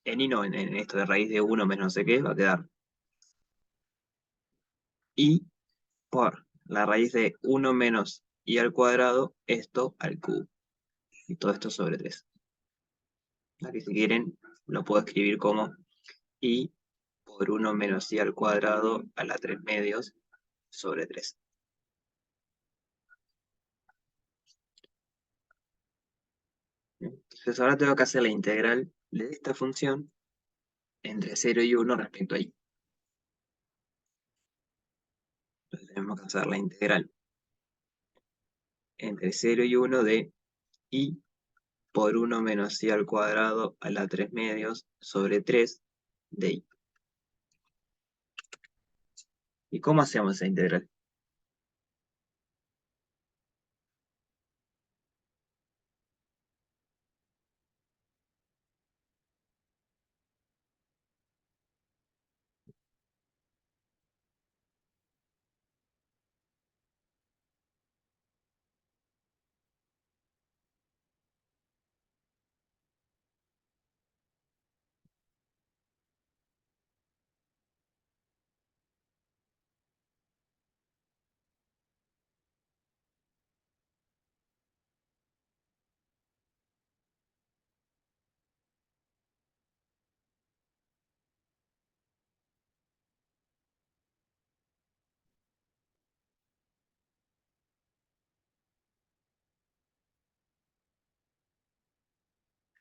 en i no, en esto de raíz de uno menos no sé qué, va a quedar i por la raíz de uno menos i al cuadrado, esto al cubo. Y todo esto sobre 3. Aquí si quieren, lo puedo escribir como i por uno menos i al cuadrado a la 3 medios sobre 3. Entonces ahora tengo que hacer la integral de esta función entre cero y uno respecto a i. Entonces tenemos que hacer la integral entre cero y uno de i por uno menos i al cuadrado a la 3 medios sobre 3 de i. ¿Y cómo hacemos esa integral?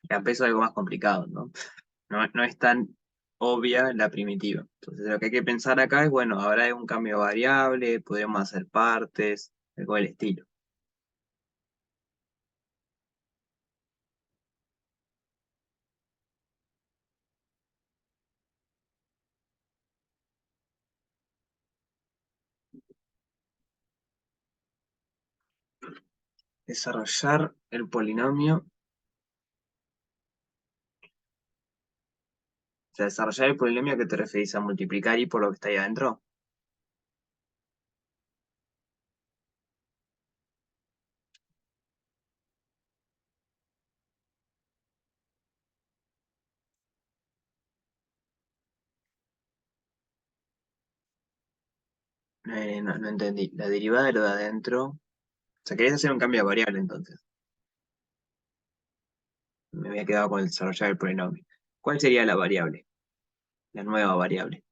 Ya empezó algo más complicado, ¿no? No es tan obvia la primitiva. Entonces lo que hay que pensar acá es, bueno, ahora hay un cambio variable, podemos hacer partes, algo del estilo. Desarrollar el polinomio, o sea, desarrollar el polinomio que te referís a multiplicar y por lo que está ahí adentro. No entendí. La derivada de lo de adentro. O sea, querías hacer un cambio de variable entonces. Me había quedado con el desarrollar el polinomio. ¿Cuál sería la variable? La nueva variable.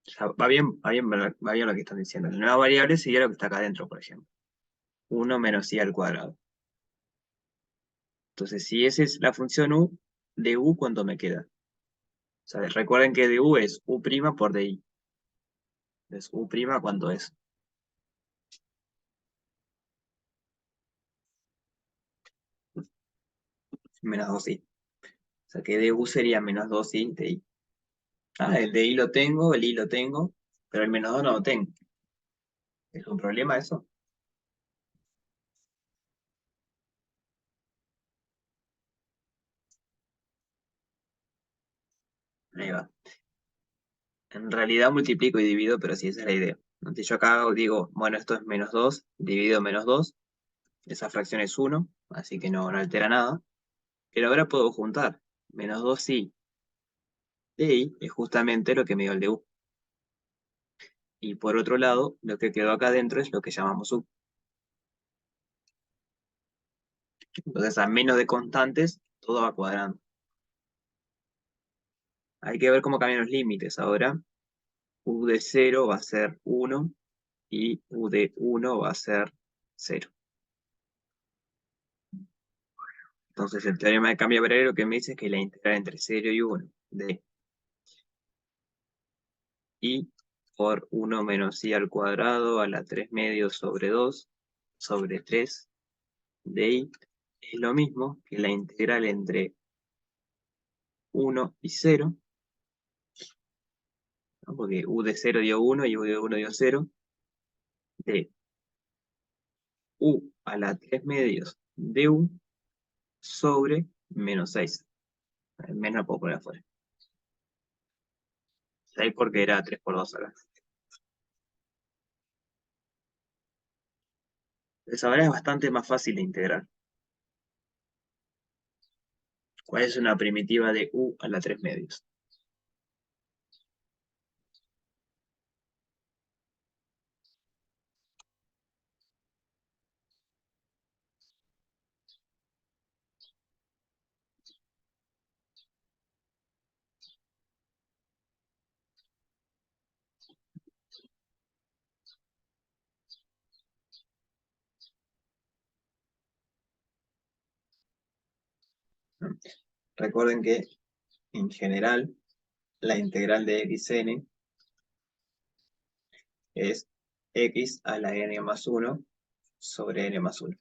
O sea, va bien lo que están diciendo. La nueva variable sería lo que está acá adentro, por ejemplo. Uno menos i al cuadrado. Entonces, si esa es la función u, de u, ¿cuánto me queda? O sea, recuerden que de u es u' por di. Entonces, u', ¿cuánto es? Menos 2i. O sea, que de u sería menos 2i de i. Ah, el de i lo tengo, el i lo tengo, pero el menos 2 no lo tengo. ¿Es un problema eso? Ahí va. En realidad multiplico y divido, pero sí, esa es la idea. Entonces yo acá digo, bueno, esto es menos 2 dividido menos 2. Esa fracción es uno, así que no altera nada. Pero ahora puedo juntar. Menos 2i de i es justamente lo que me dio el de u. Y por otro lado, lo que quedó acá adentro es lo que llamamos u. Entonces, a menos de constantes, todo va cuadrando. Hay que ver cómo cambian los límites ahora. U de 0 va a ser 1 y u de 1 va a ser 0. Entonces, el teorema de cambio breve lo que me dice es que la integral entre 0 y 1 de i por 1 menos i al cuadrado a la 3 medios sobre 2 sobre 3 de i es lo mismo que la integral entre 1 y 0, ¿no? Porque u de 0 dio 1 y u de 1 dio 0, de u a la 3 medios de u sobre menos 6. El menos lo puedo poner afuera. 6 porque era 3 por 2 acá. Entonces ahora es bastante más fácil de integrar. ¿Cuál es una primitiva de u a la 3 medios? ¿No? Recuerden que en general la integral de xn es x a la n más 1 sobre n más 1.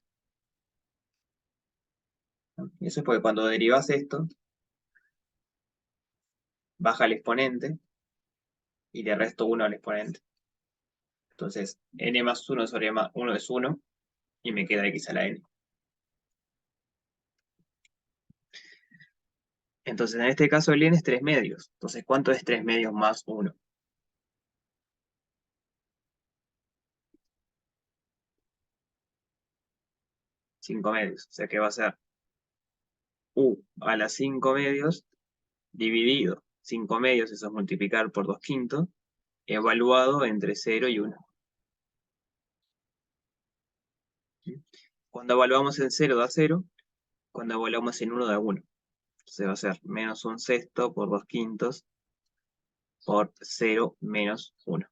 ¿No? Y eso es porque cuando derivas esto, baja el exponente y le resto 1 al exponente. Entonces, n más 1 sobre 1 es 1 y me queda x a la n. Entonces, en este caso el n es 3 medios. Entonces, ¿cuánto es 3 medios más 1? 5 medios. O sea que va a ser u a la 5 medios dividido 5 medios, eso es multiplicar por 2 quintos, evaluado entre 0 y 1. Cuando evaluamos en 0 da 0, cuando evaluamos en 1 da 1. Entonces va a ser menos un sexto por 2 quintos por 0 menos 1.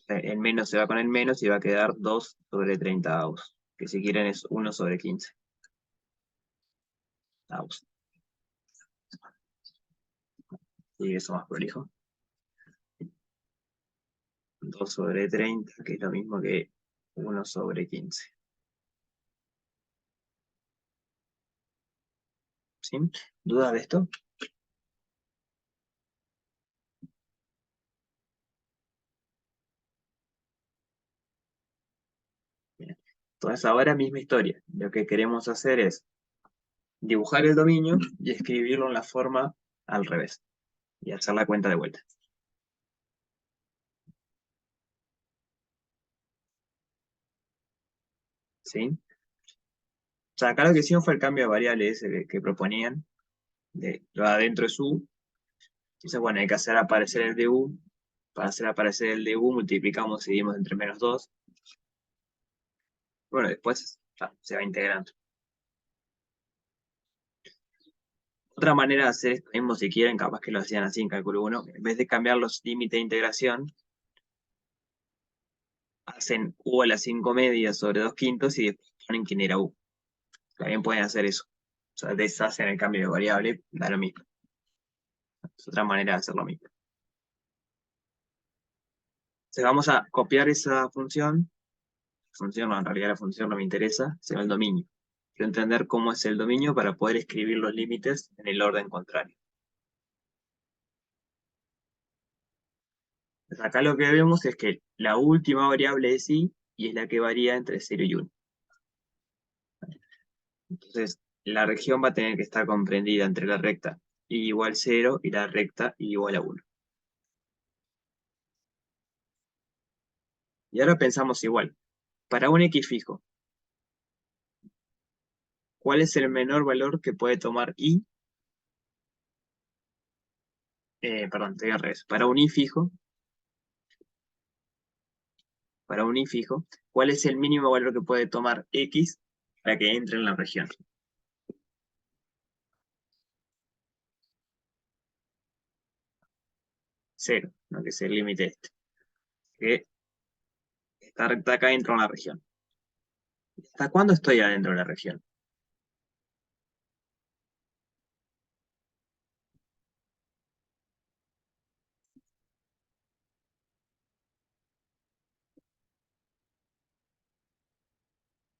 El menos se va con el menos y va a quedar 2 sobre 30 avos, que si quieren es 1 sobre 15 avos. Y eso más prolijo. 2 sobre 30, que es lo mismo que 1 sobre 15. ¿Sí? ¿Dudas de esto? Bien. Entonces ahora misma historia. Lo que queremos hacer es dibujar el dominio y escribirlo en la forma al revés. Y hacer la cuenta de vuelta. ¿Sí? O sea, acá lo que hicimos fue el cambio de variable ese que proponían. lo de adentro es u. Entonces, bueno, hay que hacer aparecer el de u. Para hacer aparecer el de u, multiplicamos y dividimos entre -2. Bueno, después ya, se va integrando. Otra manera de hacer esto mismo, si quieren, capaz que lo hacían así en cálculo 1, en vez de cambiar los límites de integración, hacen u a la 5 medias sobre 2 quintos y después ponen quién era u. También pueden hacer eso. O sea, deshacen el cambio de variable, da lo mismo. Es otra manera de hacer lo mismo. Entonces vamos a copiar esa función. Función, no, en realidad la función no me interesa, sino el dominio. Quiero entender cómo es el dominio para poder escribir los límites en el orden contrario. Entonces acá lo que vemos es que la última variable es i y es la que varía entre 0 y 1. Entonces, la región va a tener que estar comprendida entre la recta y igual 0 y la recta y igual a 1. Y ahora pensamos igual. Para un x fijo, ¿cuál es el menor valor que puede tomar i? Perdón, te voy al revés. Para un i fijo, ¿cuál es el mínimo valor que puede tomar x para que entre en la región? Cero, ¿no? Que es el límite este. Que esta recta acá entra en la región. ¿Hasta cuándo estoy adentro de la región?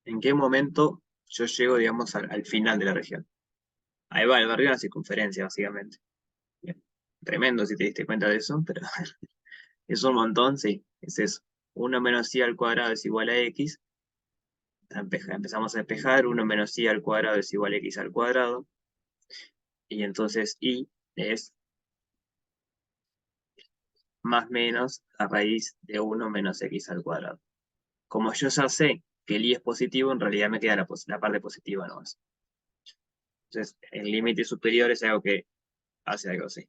¿En qué momento yo llego, digamos, al final de la región? Ahí va, el barrio de la circunferencia, básicamente. Bien. Tremendo si te diste cuenta de eso, pero es un montón, sí, es eso. 1 menos i al cuadrado es igual a x. Empezamos a despejar, 1 menos i al cuadrado es igual a x al cuadrado. Y entonces i es más menos a raíz de 1 menos x al cuadrado. Como yo ya sé que el i es positivo, en realidad me queda la parte positiva nomás. Entonces, el límite superior es algo que hace algo así.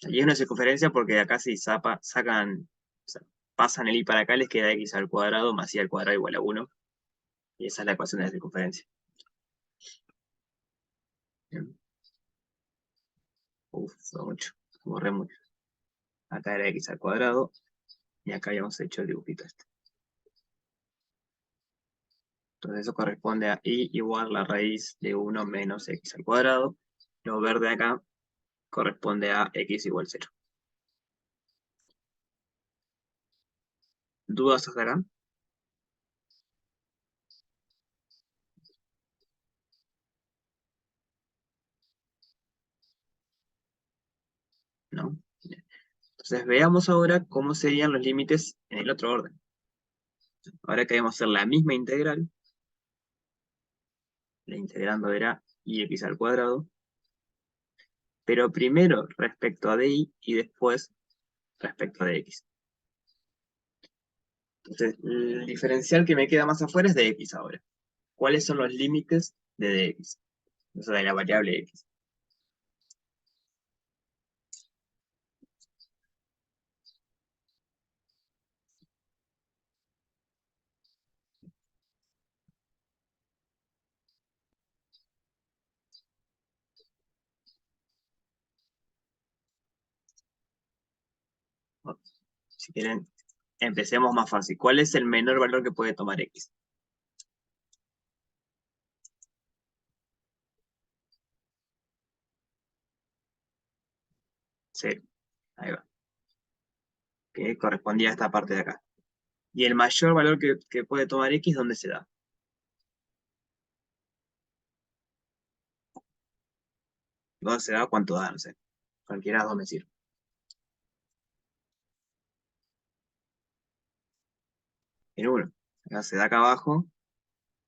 Y es una circunferencia porque de acá si sacan, o sea, pasan el i para acá, les queda x al cuadrado más i al cuadrado igual a 1. Y esa es la ecuación de la circunferencia. Bien. Uf, fue mucho. Borré mucho. Acá era x al cuadrado. Y acá habíamos hecho el dibujito este. Entonces eso corresponde a i igual la raíz de 1 menos x al cuadrado. Lo verde acá corresponde a x igual 0. ¿Dudas hasta acá? No. Bien. Entonces veamos ahora cómo serían los límites en el otro orden. Ahora queremos hacer la misma integral. La integrando era ix al cuadrado. Pero primero respecto a dy y después respecto a dx. Entonces, el diferencial que me queda más afuera es de x ahora. ¿Cuáles son los límites de dx? O sea, de la variable x. Bueno, si quieren, empecemos más fácil. ¿Cuál es el menor valor que puede tomar x? 0. Ahí va. Que correspondía a esta parte de acá. Y el mayor valor que puede tomar x, ¿dónde se da? ¿Dónde se da? ¿Cuánto da? No sé. Cualquiera de dos me sirve. En 1. Acá se da acá abajo.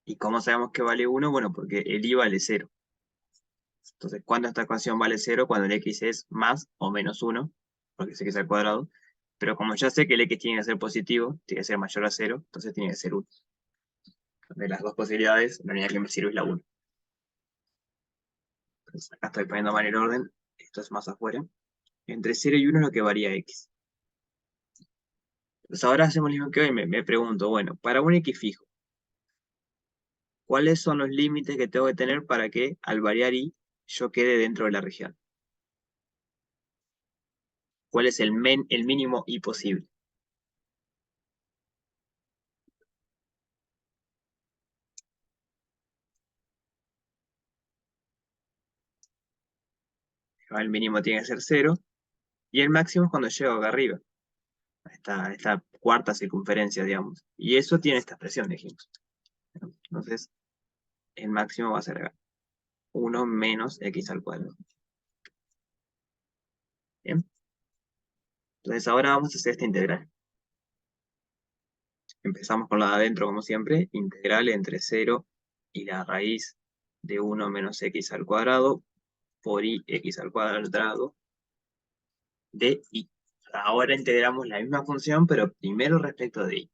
¿Y cómo sabemos que vale 1? Bueno, porque el i vale 0. Entonces, ¿cuándo esta ecuación vale 0? Cuando el x es más o menos 1, porque sé que es al cuadrado. Pero como ya sé que el x tiene que ser positivo, tiene que ser mayor a 0, entonces tiene que ser 1. De las dos posibilidades, la única que me sirve es la 1. Entonces, acá estoy poniendo mal el orden, esto es más afuera. Entre 0 y 1 es lo que varía x. Entonces ahora hacemos lo mismo que hoy, me pregunto, bueno, para un x fijo, ¿cuáles son los límites que tengo que tener para que al variar y yo quede dentro de la región? ¿Cuál es el mínimo y posible? El mínimo tiene que ser 0 y el máximo es cuando llego acá arriba, a esta cuarta circunferencia, digamos. Y eso tiene esta expresión, dijimos. Entonces, el máximo va a ser acá, 1 menos x al cuadrado. ¿Bien? Entonces ahora vamos a hacer esta integral. Empezamos con la de adentro, como siempre, integral entre 0 y la raíz de 1 menos x al cuadrado por i x al cuadrado de i. Ahora integramos la misma función, pero primero respecto de i.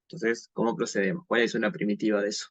Entonces, ¿cómo procedemos? ¿Cuál es una primitiva de eso?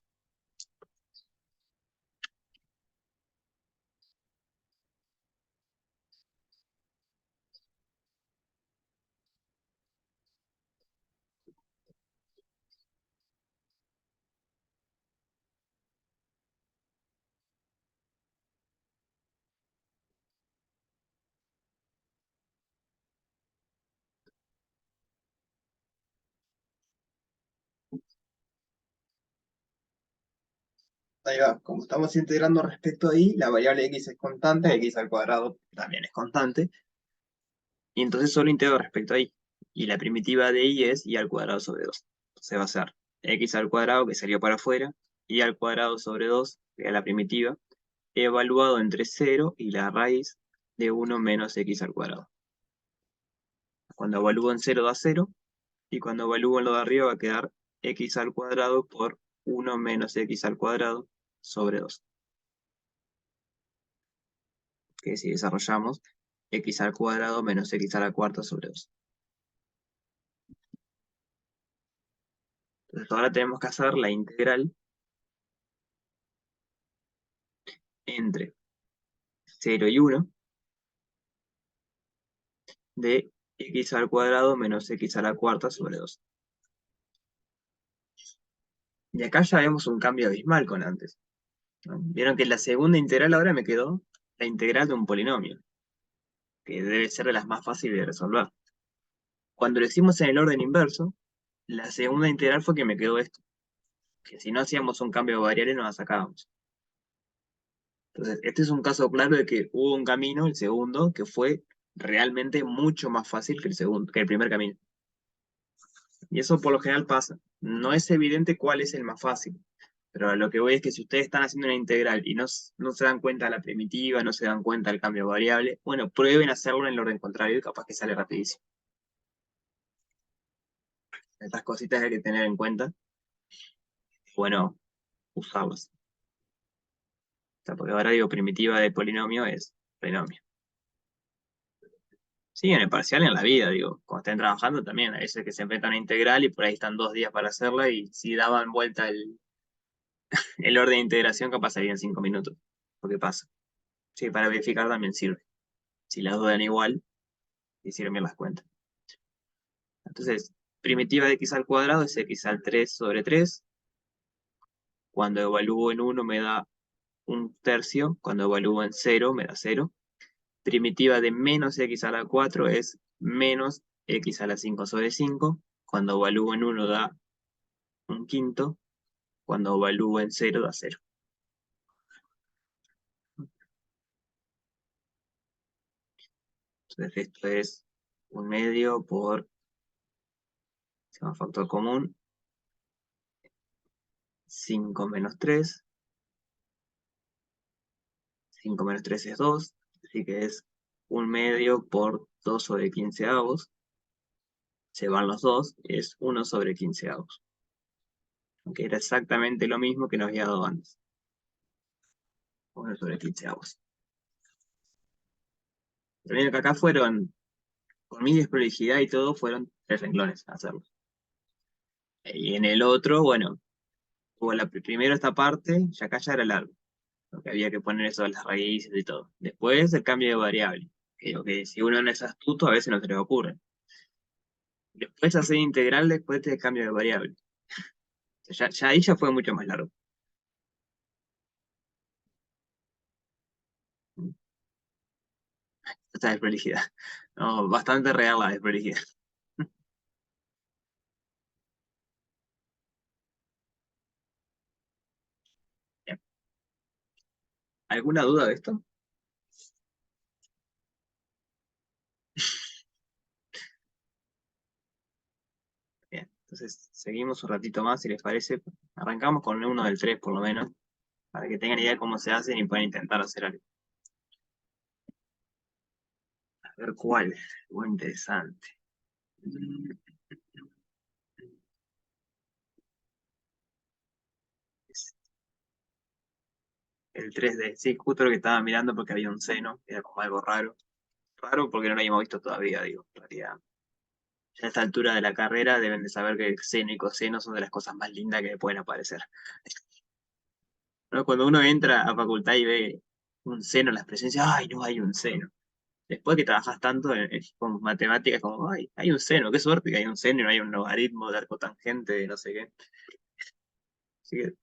Ahí va, como estamos integrando respecto a i, la variable x es constante, x al cuadrado también es constante, y entonces solo integro respecto a i. Y la primitiva de i es i al cuadrado sobre 2. Entonces va a ser x al cuadrado, que salió para afuera, i al cuadrado sobre 2, que es la primitiva, evaluado entre 0 y la raíz de 1 menos x al cuadrado. Cuando evalúo en 0 da 0, y cuando evalúo en lo de arriba va a quedar x al cuadrado por 1 menos x al cuadrado sobre 2. Que si desarrollamos x al cuadrado menos x a la cuarta sobre 2. Entonces ahora tenemos que hacer la integral entre 0 y 1 de x al cuadrado menos x a la cuarta sobre 2. Y acá ya vemos un cambio abismal con antes, ¿no? Vieron que la segunda integral ahora me quedó la integral de un polinomio, que debe ser de las más fáciles de resolver. Cuando lo hicimos en el orden inverso, la segunda integral fue que me quedó esto, que si no hacíamos un cambio de variable no la sacábamos. Entonces, este es un caso claro de que hubo un camino, el segundo, que fue realmente mucho más fácil que el segundo, que el primer camino. Y eso por lo general pasa. No es evidente cuál es el más fácil. Pero a lo que voy es que si ustedes están haciendo una integral y no se dan cuenta de la primitiva, no se dan cuenta del cambio de variable, bueno, prueben hacerlo en el orden contrario y capaz que sale rapidísimo. Estas cositas hay que tener en cuenta. Bueno, usarlas. O sea, porque ahora digo primitiva de polinomio es polinomio. Sí, en el parcial, en la vida, digo, cuando estén trabajando también, a veces que se enfrentan a una integral y por ahí están 2 días para hacerla y si daban vuelta el orden de integración capaz salía en 5 minutos. ¿Por qué pasa? Sí, para verificar también sirve. Si las dos dan igual, y sirven bien las cuentas. Entonces, primitiva de x al cuadrado es x al 3 sobre 3. Cuando evalúo en 1 me da 1/3. Cuando evalúo en 0 me da 0. Primitiva de menos x a la 4 es menos x a la 5 sobre 5. Cuando evalúo en 1 da 1/5. Cuando evalúo en 0 da 0. Entonces esto es 1/2 por, se llama factor común, 5 menos 3. 5 menos 3 es 2, así que es 1/2 por 2 sobre 15avos. Se van los dos, es 1 sobre 15avos. Que era exactamente lo mismo que nos había dado antes. 1 sobre 15avos. Pero miren que acá fueron, con mi desprolijidad y todo, fueron 3 renglones a hacerlo. Y en el otro, bueno, O primero esta parte, ya acá ya era largo, porque había que poner eso de las raíces y todo. Después el cambio de variable, que si uno no es astuto, a veces no se le ocurre. Después hacer integral después del cambio de variable. O sea, ya ahí ya fue mucho más largo. Esta desprolijidad. No, bastante real la desprolijidad. Bien. ¿Alguna duda de esto? Bien, entonces seguimos un ratito más, si les parece. Arrancamos con uno del 3 por lo menos, para que tengan idea de cómo se hacen y puedan intentar hacer algo. A ver cuál, algo interesante. Mm, es El 3D, sí, justo lo que estaba mirando porque había un seno, era como algo raro. Raro porque no lo habíamos visto todavía, digo, en realidad. Ya a esta altura de la carrera deben de saber que el seno y coseno son de las cosas más lindas que pueden aparecer. ¿No? Cuando uno entra a facultad y ve un seno, las presencias, ¡ay, no hay un seno! Después que trabajas tanto con matemáticas, como, ¡ay, hay un seno! ¡Qué suerte que hay un seno y no hay un logaritmo de arco tangente, de no sé qué! Así que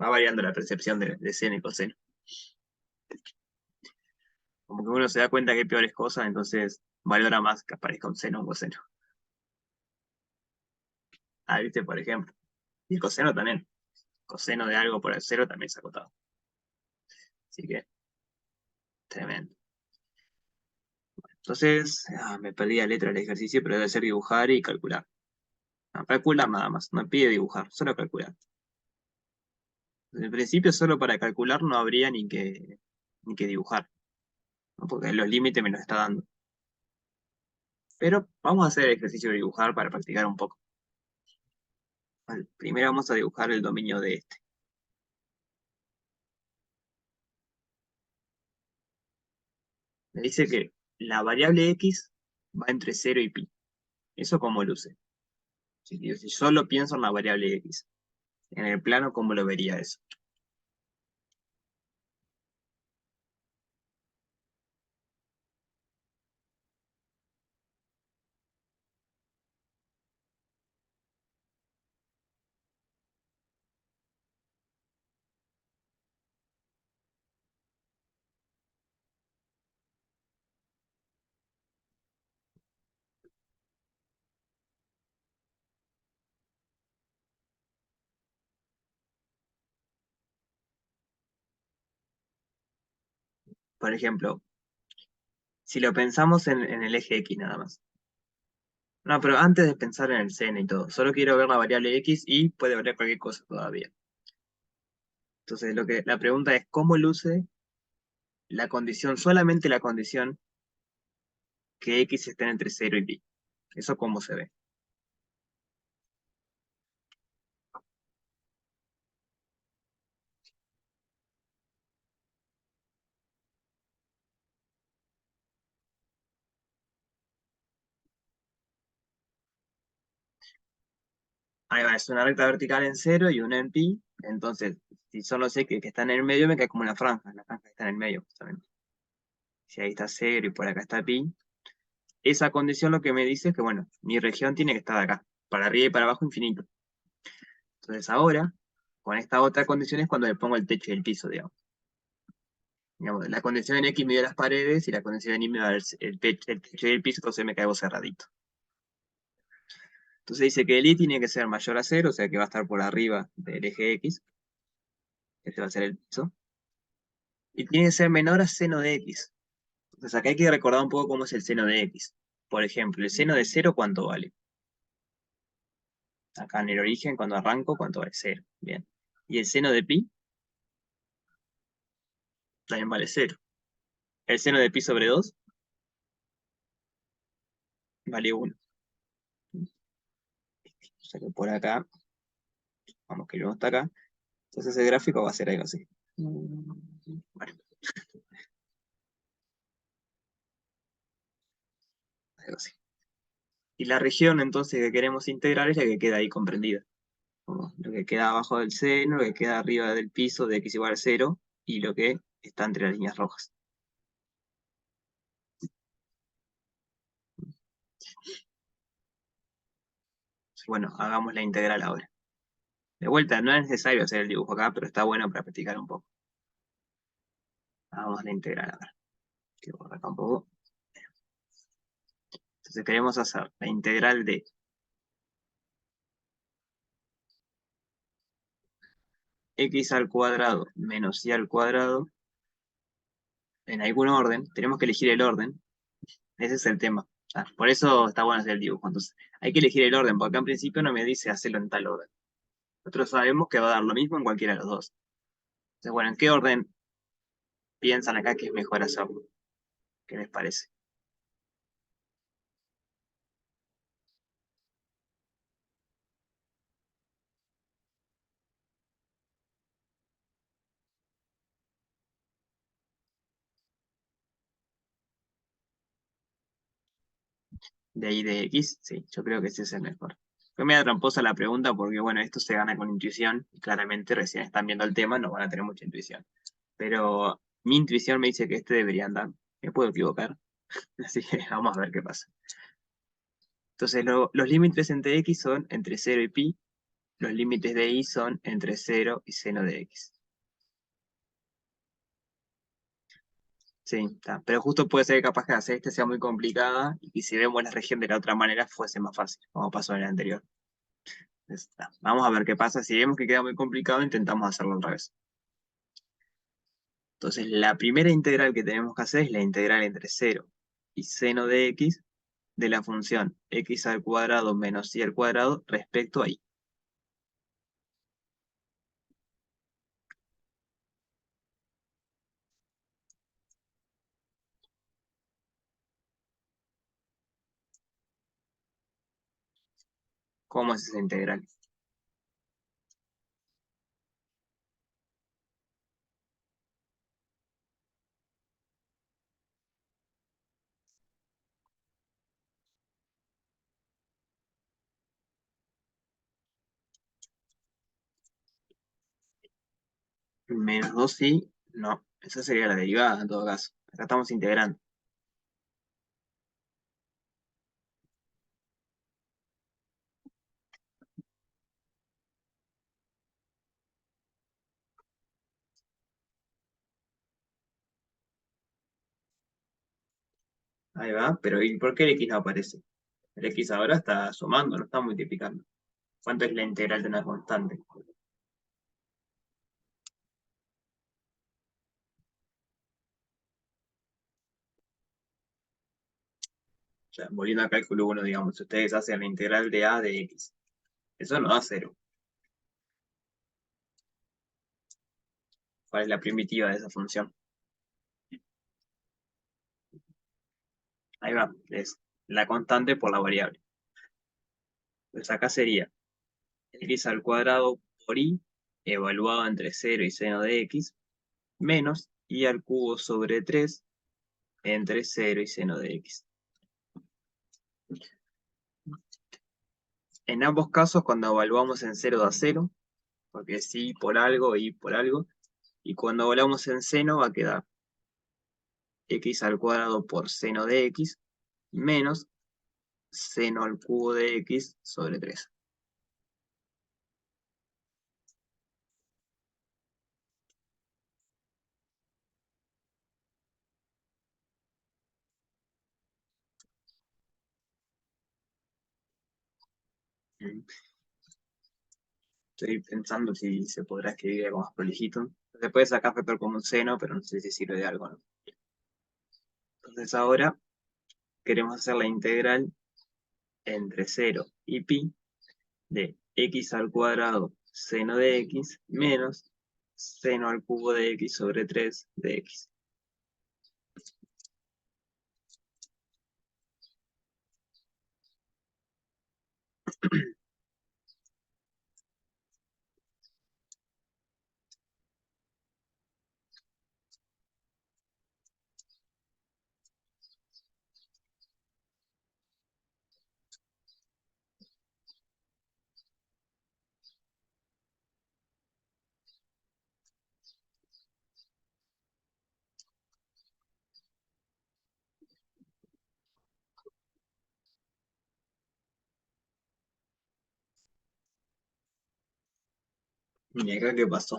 va variando la percepción de seno y coseno. Como que uno se da cuenta que hay peores cosas, entonces valora más que aparezca un seno o un coseno. Ah, viste, por ejemplo. Y el coseno también. Coseno de algo por el cero también se ha acotado. Así que, tremendo. Entonces, me perdí la letra del ejercicio, pero debe ser dibujar y calcular. No, calcular nada más, no pide dibujar, solo calcular. En principio, solo para calcular no habría ni que dibujar, ¿no? Porque los límites me los está dando. Pero vamos a hacer el ejercicio de dibujar para practicar un poco. Vale, primero vamos a dibujar el dominio de este. Me dice que la variable x va entre cero y pi. ¿Eso cómo luce? Si solo pienso en la variable x, en el plano, ¿cómo lo vería eso? Por ejemplo, si lo pensamos en el eje x nada más. No, pero antes de pensar en el seno y todo, solo quiero ver la variable x y puede variar cualquier cosa todavía. Entonces, la pregunta es, ¿cómo luce la condición, solamente la condición que x estén entre cero y pi? ¿Eso cómo se ve? Ahí va, es una recta vertical en cero y una en pi. Entonces, si solo sé que está en el medio, me cae como una franja, la franja que está en el medio, justamente. Si ahí está cero y por acá está pi, esa condición lo que me dice es que, bueno, mi región tiene que estar acá, para arriba y para abajo infinito. Entonces ahora, con esta otra condición es cuando le pongo el techo y el piso, digamos. Digamos, la condición en X me dio las paredes y la condición en Y me da el techo y el piso, entonces me caigo cerradito. Entonces dice que el Y tiene que ser mayor a cero, o sea que va a estar por arriba del eje X, este va a ser el piso, y tiene que ser menor a seno de X. Entonces acá hay que recordar un poco cómo es el seno de X. Por ejemplo, el seno de cero, ¿cuánto vale? Acá en el origen, cuando arranco, ¿cuánto vale? Cero. Bien. Y el seno de pi también vale cero. El seno de pi sobre 2 vale uno. O sea que por acá, vamos que luego está acá. Entonces el gráfico va a ser algo así. Bueno, algo así. Y la región entonces que queremos integrar es la que queda ahí comprendida. Como lo que queda abajo del seno, lo que queda arriba del piso de x igual a 0 y lo que está entre las líneas rojas. Bueno, hagamos la integral ahora. De vuelta, no es necesario hacer el dibujo acá, pero está bueno para practicar un poco. Hagamos la integral ahora. Que borra acá un poco. Entonces queremos hacer la integral de x al cuadrado menos y al cuadrado en algún orden. Tenemos que elegir el orden. Ese es el tema. Por eso está bueno hacer el dibujo. Entonces, hay que elegir el orden, porque acá en principio no me dice hacerlo en tal orden. Nosotros sabemos que va a dar lo mismo en cualquiera de los dos. Entonces, bueno, ¿en qué orden piensan acá que es mejor hacerlo? ¿Qué les parece? De ahí de X, sí, yo creo que ese es el mejor. Fue media tramposa la pregunta porque, bueno, esto se gana con intuición y claramente recién están viendo el tema, no van a tener mucha intuición. Pero mi intuición me dice que este debería andar. Me puedo equivocar, así que vamos a ver qué pasa. Entonces, los límites entre X son entre 0 y pi, los límites de Y son entre 0 y seno de X. Sí, está. Pero justo puede ser que capaz que hacer este sea muy complicada y si vemos la región de la otra manera fuese más fácil, como pasó en el anterior. Está. Vamos a ver qué pasa. Si vemos que queda muy complicado, intentamos hacerlo al revés. Entonces, la primera integral que tenemos que hacer es la integral entre 0 y seno de x de la función x al cuadrado menos y al cuadrado respecto a y. ¿Cómo es esa integral? Menos 2y, no. Esa sería la derivada en todo caso. Acá estamos integrando. Ahí va, pero ¿y por qué el x no aparece? El x ahora está sumando, no está multiplicando. ¿Cuánto es la integral de una constante? O sea, volviendo a cálculo 1, digamos, si ustedes hacen la integral de a de x. Eso no da cero. ¿Cuál es la primitiva de esa función? Ahí va, es la constante por la variable. Entonces acá sería x al cuadrado por y, evaluado entre 0 y seno de x, menos y al cubo sobre 3 entre 0 y seno de x. En ambos casos, cuando evaluamos en 0 da 0, porque sí por algo y por algo, y cuando evaluamos en seno va a quedar x al cuadrado por seno de x menos seno al cubo de x sobre 3. Estoy pensando si se podrá escribir algo más prolijito. Se puede sacar factor como un seno, pero no sé si sirve de algo, ¿no? Entonces ahora queremos hacer la integral entre 0 y pi de x al cuadrado seno de x menos seno al cubo de x sobre 3 de x. ¿Y acá qué pasó?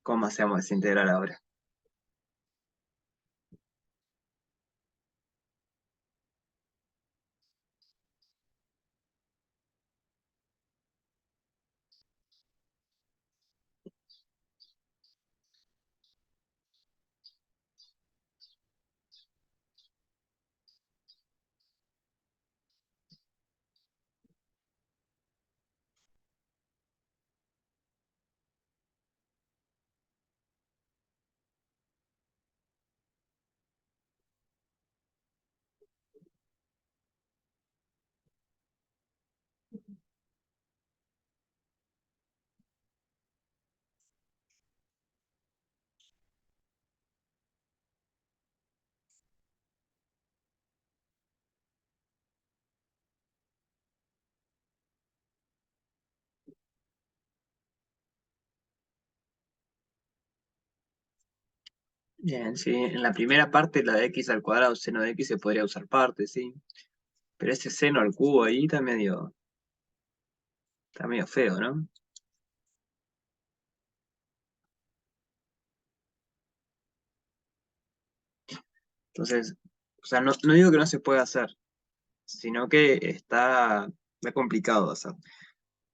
¿Cómo hacemos ese integral ahora? Bien, sí, en la primera parte, la de x al cuadrado, seno de x, se podría usar parte, sí. Pero ese seno al cubo ahí está medio feo, ¿no? Entonces, o sea, no digo que no se pueda hacer, sino que está complicado de hacer.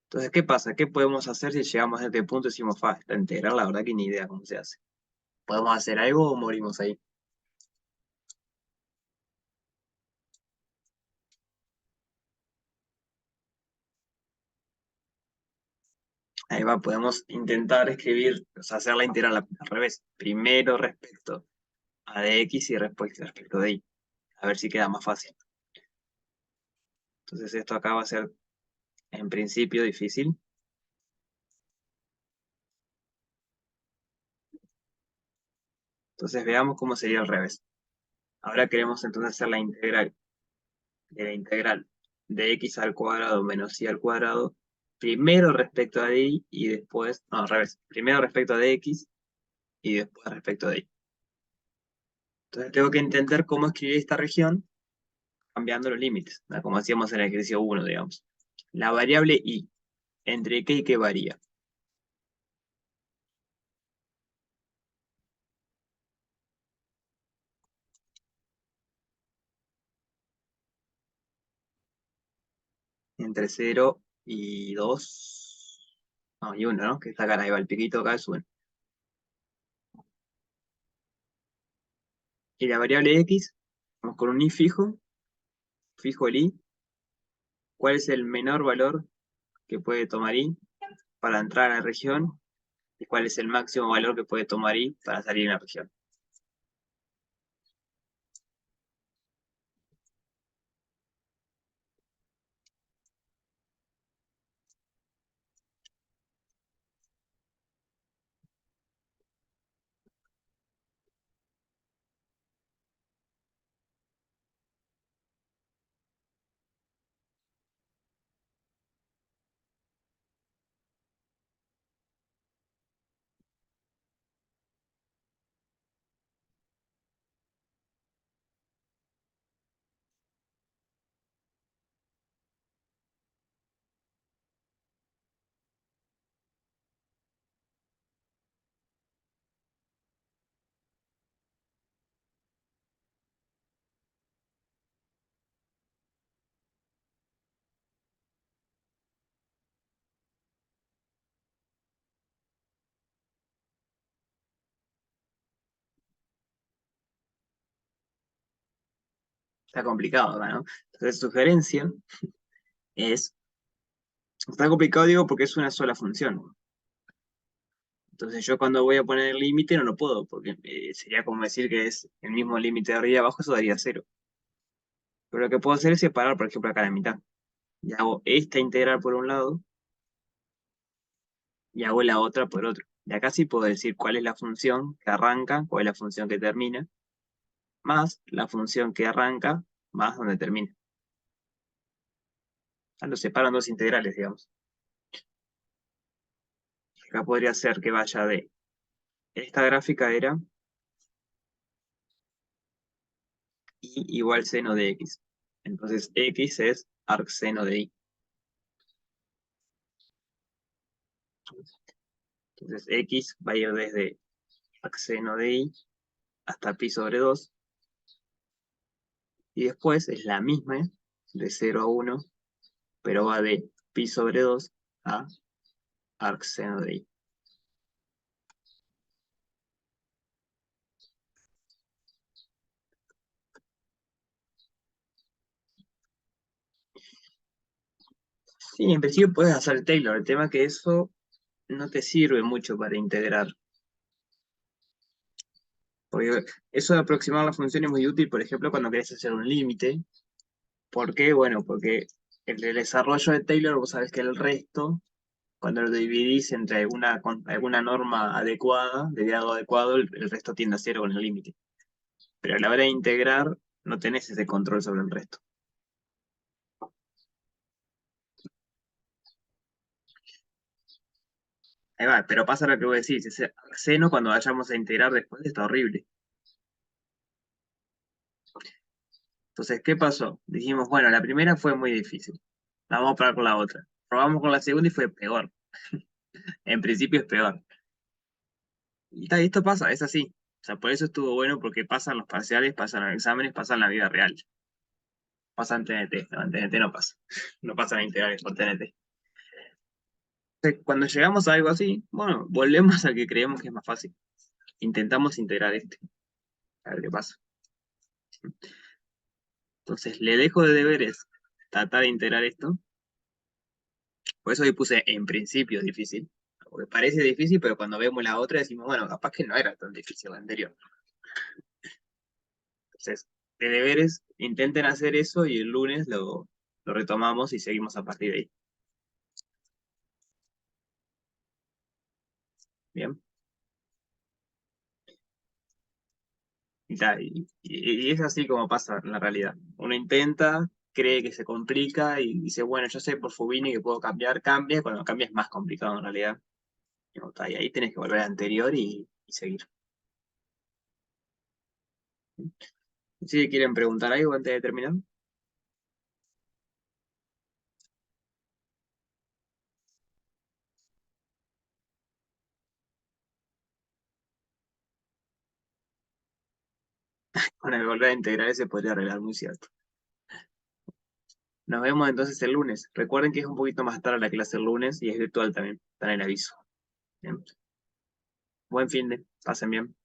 Entonces, ¿qué pasa? ¿Qué podemos hacer si llegamos a este punto y decimos, esta integral, la verdad que ni idea cómo se hace? ¿Podemos hacer algo o morimos ahí? Ahí va, podemos intentar escribir, o sea, hacer la integral al revés. Primero respecto a de x y después respecto de y. A ver si queda más fácil. Entonces, esto acá va a ser, en principio, difícil. Entonces, veamos cómo sería al revés. Ahora queremos entonces hacer la integral de la integral de x al cuadrado menos y al cuadrado, primero respecto a y después, no, al revés, primero respecto a de x y después respecto de y. Entonces tengo que entender cómo escribir esta región cambiando los límites, ¿no? Como hacíamos en el ejercicio 1, digamos. La variable y, ¿entre qué y qué varía? Entre 0 y 2, no, y 1, ¿no? Que está acá, ahí va el piquito acá, es 1. Y la variable x, vamos con un y fijo el y. ¿Cuál es el menor valor que puede tomar y para entrar a la región? ¿Y cuál es el máximo valor que puede tomar y para salir de la región? Está complicado acá, ¿no? Entonces, sugerencia es, está complicado digo porque es una sola función. Entonces yo cuando voy a poner el límite no lo puedo, porque sería como decir que es el mismo límite de arriba y abajo, eso daría 0. Pero lo que puedo hacer es separar, por ejemplo, acá la mitad. Y hago esta integral por un lado y hago la otra por otro. Y acá sí puedo decir cuál es la función que arranca, cuál es la función que termina, más la función que arranca, más donde termina. Ah, lo separo en dos integrales, digamos. Acá podría ser que vaya de, esta gráfica era y igual seno de x. Entonces x es arcseno de y. Entonces x va a ir desde seno de y hasta pi sobre 2. Y después es la misma de 0 a 1, pero va de pi sobre 2 a arcseno de y. Sí, en principio puedes hacer Taylor. El tema es que eso no te sirve mucho para integrar. Porque eso de aproximar la función es muy útil, por ejemplo, cuando querés hacer un límite. ¿Por qué? Bueno, porque el desarrollo de Taylor, vos sabés que el resto, cuando lo dividís entre alguna norma adecuada, de grado adecuado, el resto tiende a cero con el límite. Pero a la hora de integrar, no tenés ese control sobre el resto. Ahí va, pero pasa lo que vos decís, ese seno cuando vayamos a integrar después está horrible. Entonces, ¿qué pasó? Dijimos, bueno, la primera fue muy difícil. La vamos a probar con la otra. Probamos con la segunda y fue peor. En principio es peor. Y esto pasa, es así. O sea, por eso estuvo bueno porque pasan los parciales, pasan los exámenes, pasan la vida real. Pasa en TNT, no, en TNT no pasa. No pasan a integrales por TNT. Entonces, cuando llegamos a algo así, bueno, volvemos al que creemos que es más fácil. Intentamos integrar este, a ver qué pasa. Entonces, le dejo de deberes tratar de integrar esto. Por eso le puse en principio difícil. Porque parece difícil, pero cuando vemos la otra decimos, bueno, capaz que no era tan difícil la anterior. Entonces, de deberes, intenten hacer eso y el lunes lo retomamos y seguimos a partir de ahí. Bien. Y es así como pasa en la realidad. Uno intenta, cree que se complica y dice, bueno, yo sé por Fubini que puedo cambiar, cambia, cuando cambia es más complicado en realidad. Y ahí tenés que volver al anterior y seguir. Si quieren preguntar algo antes de terminar, con el volver a integrar se podría arreglar, muy cierto. Nos vemos entonces el lunes. Recuerden que es un poquito más tarde la clase el lunes y es virtual también. Está en el aviso. Bien. Buen fin de, pasen bien.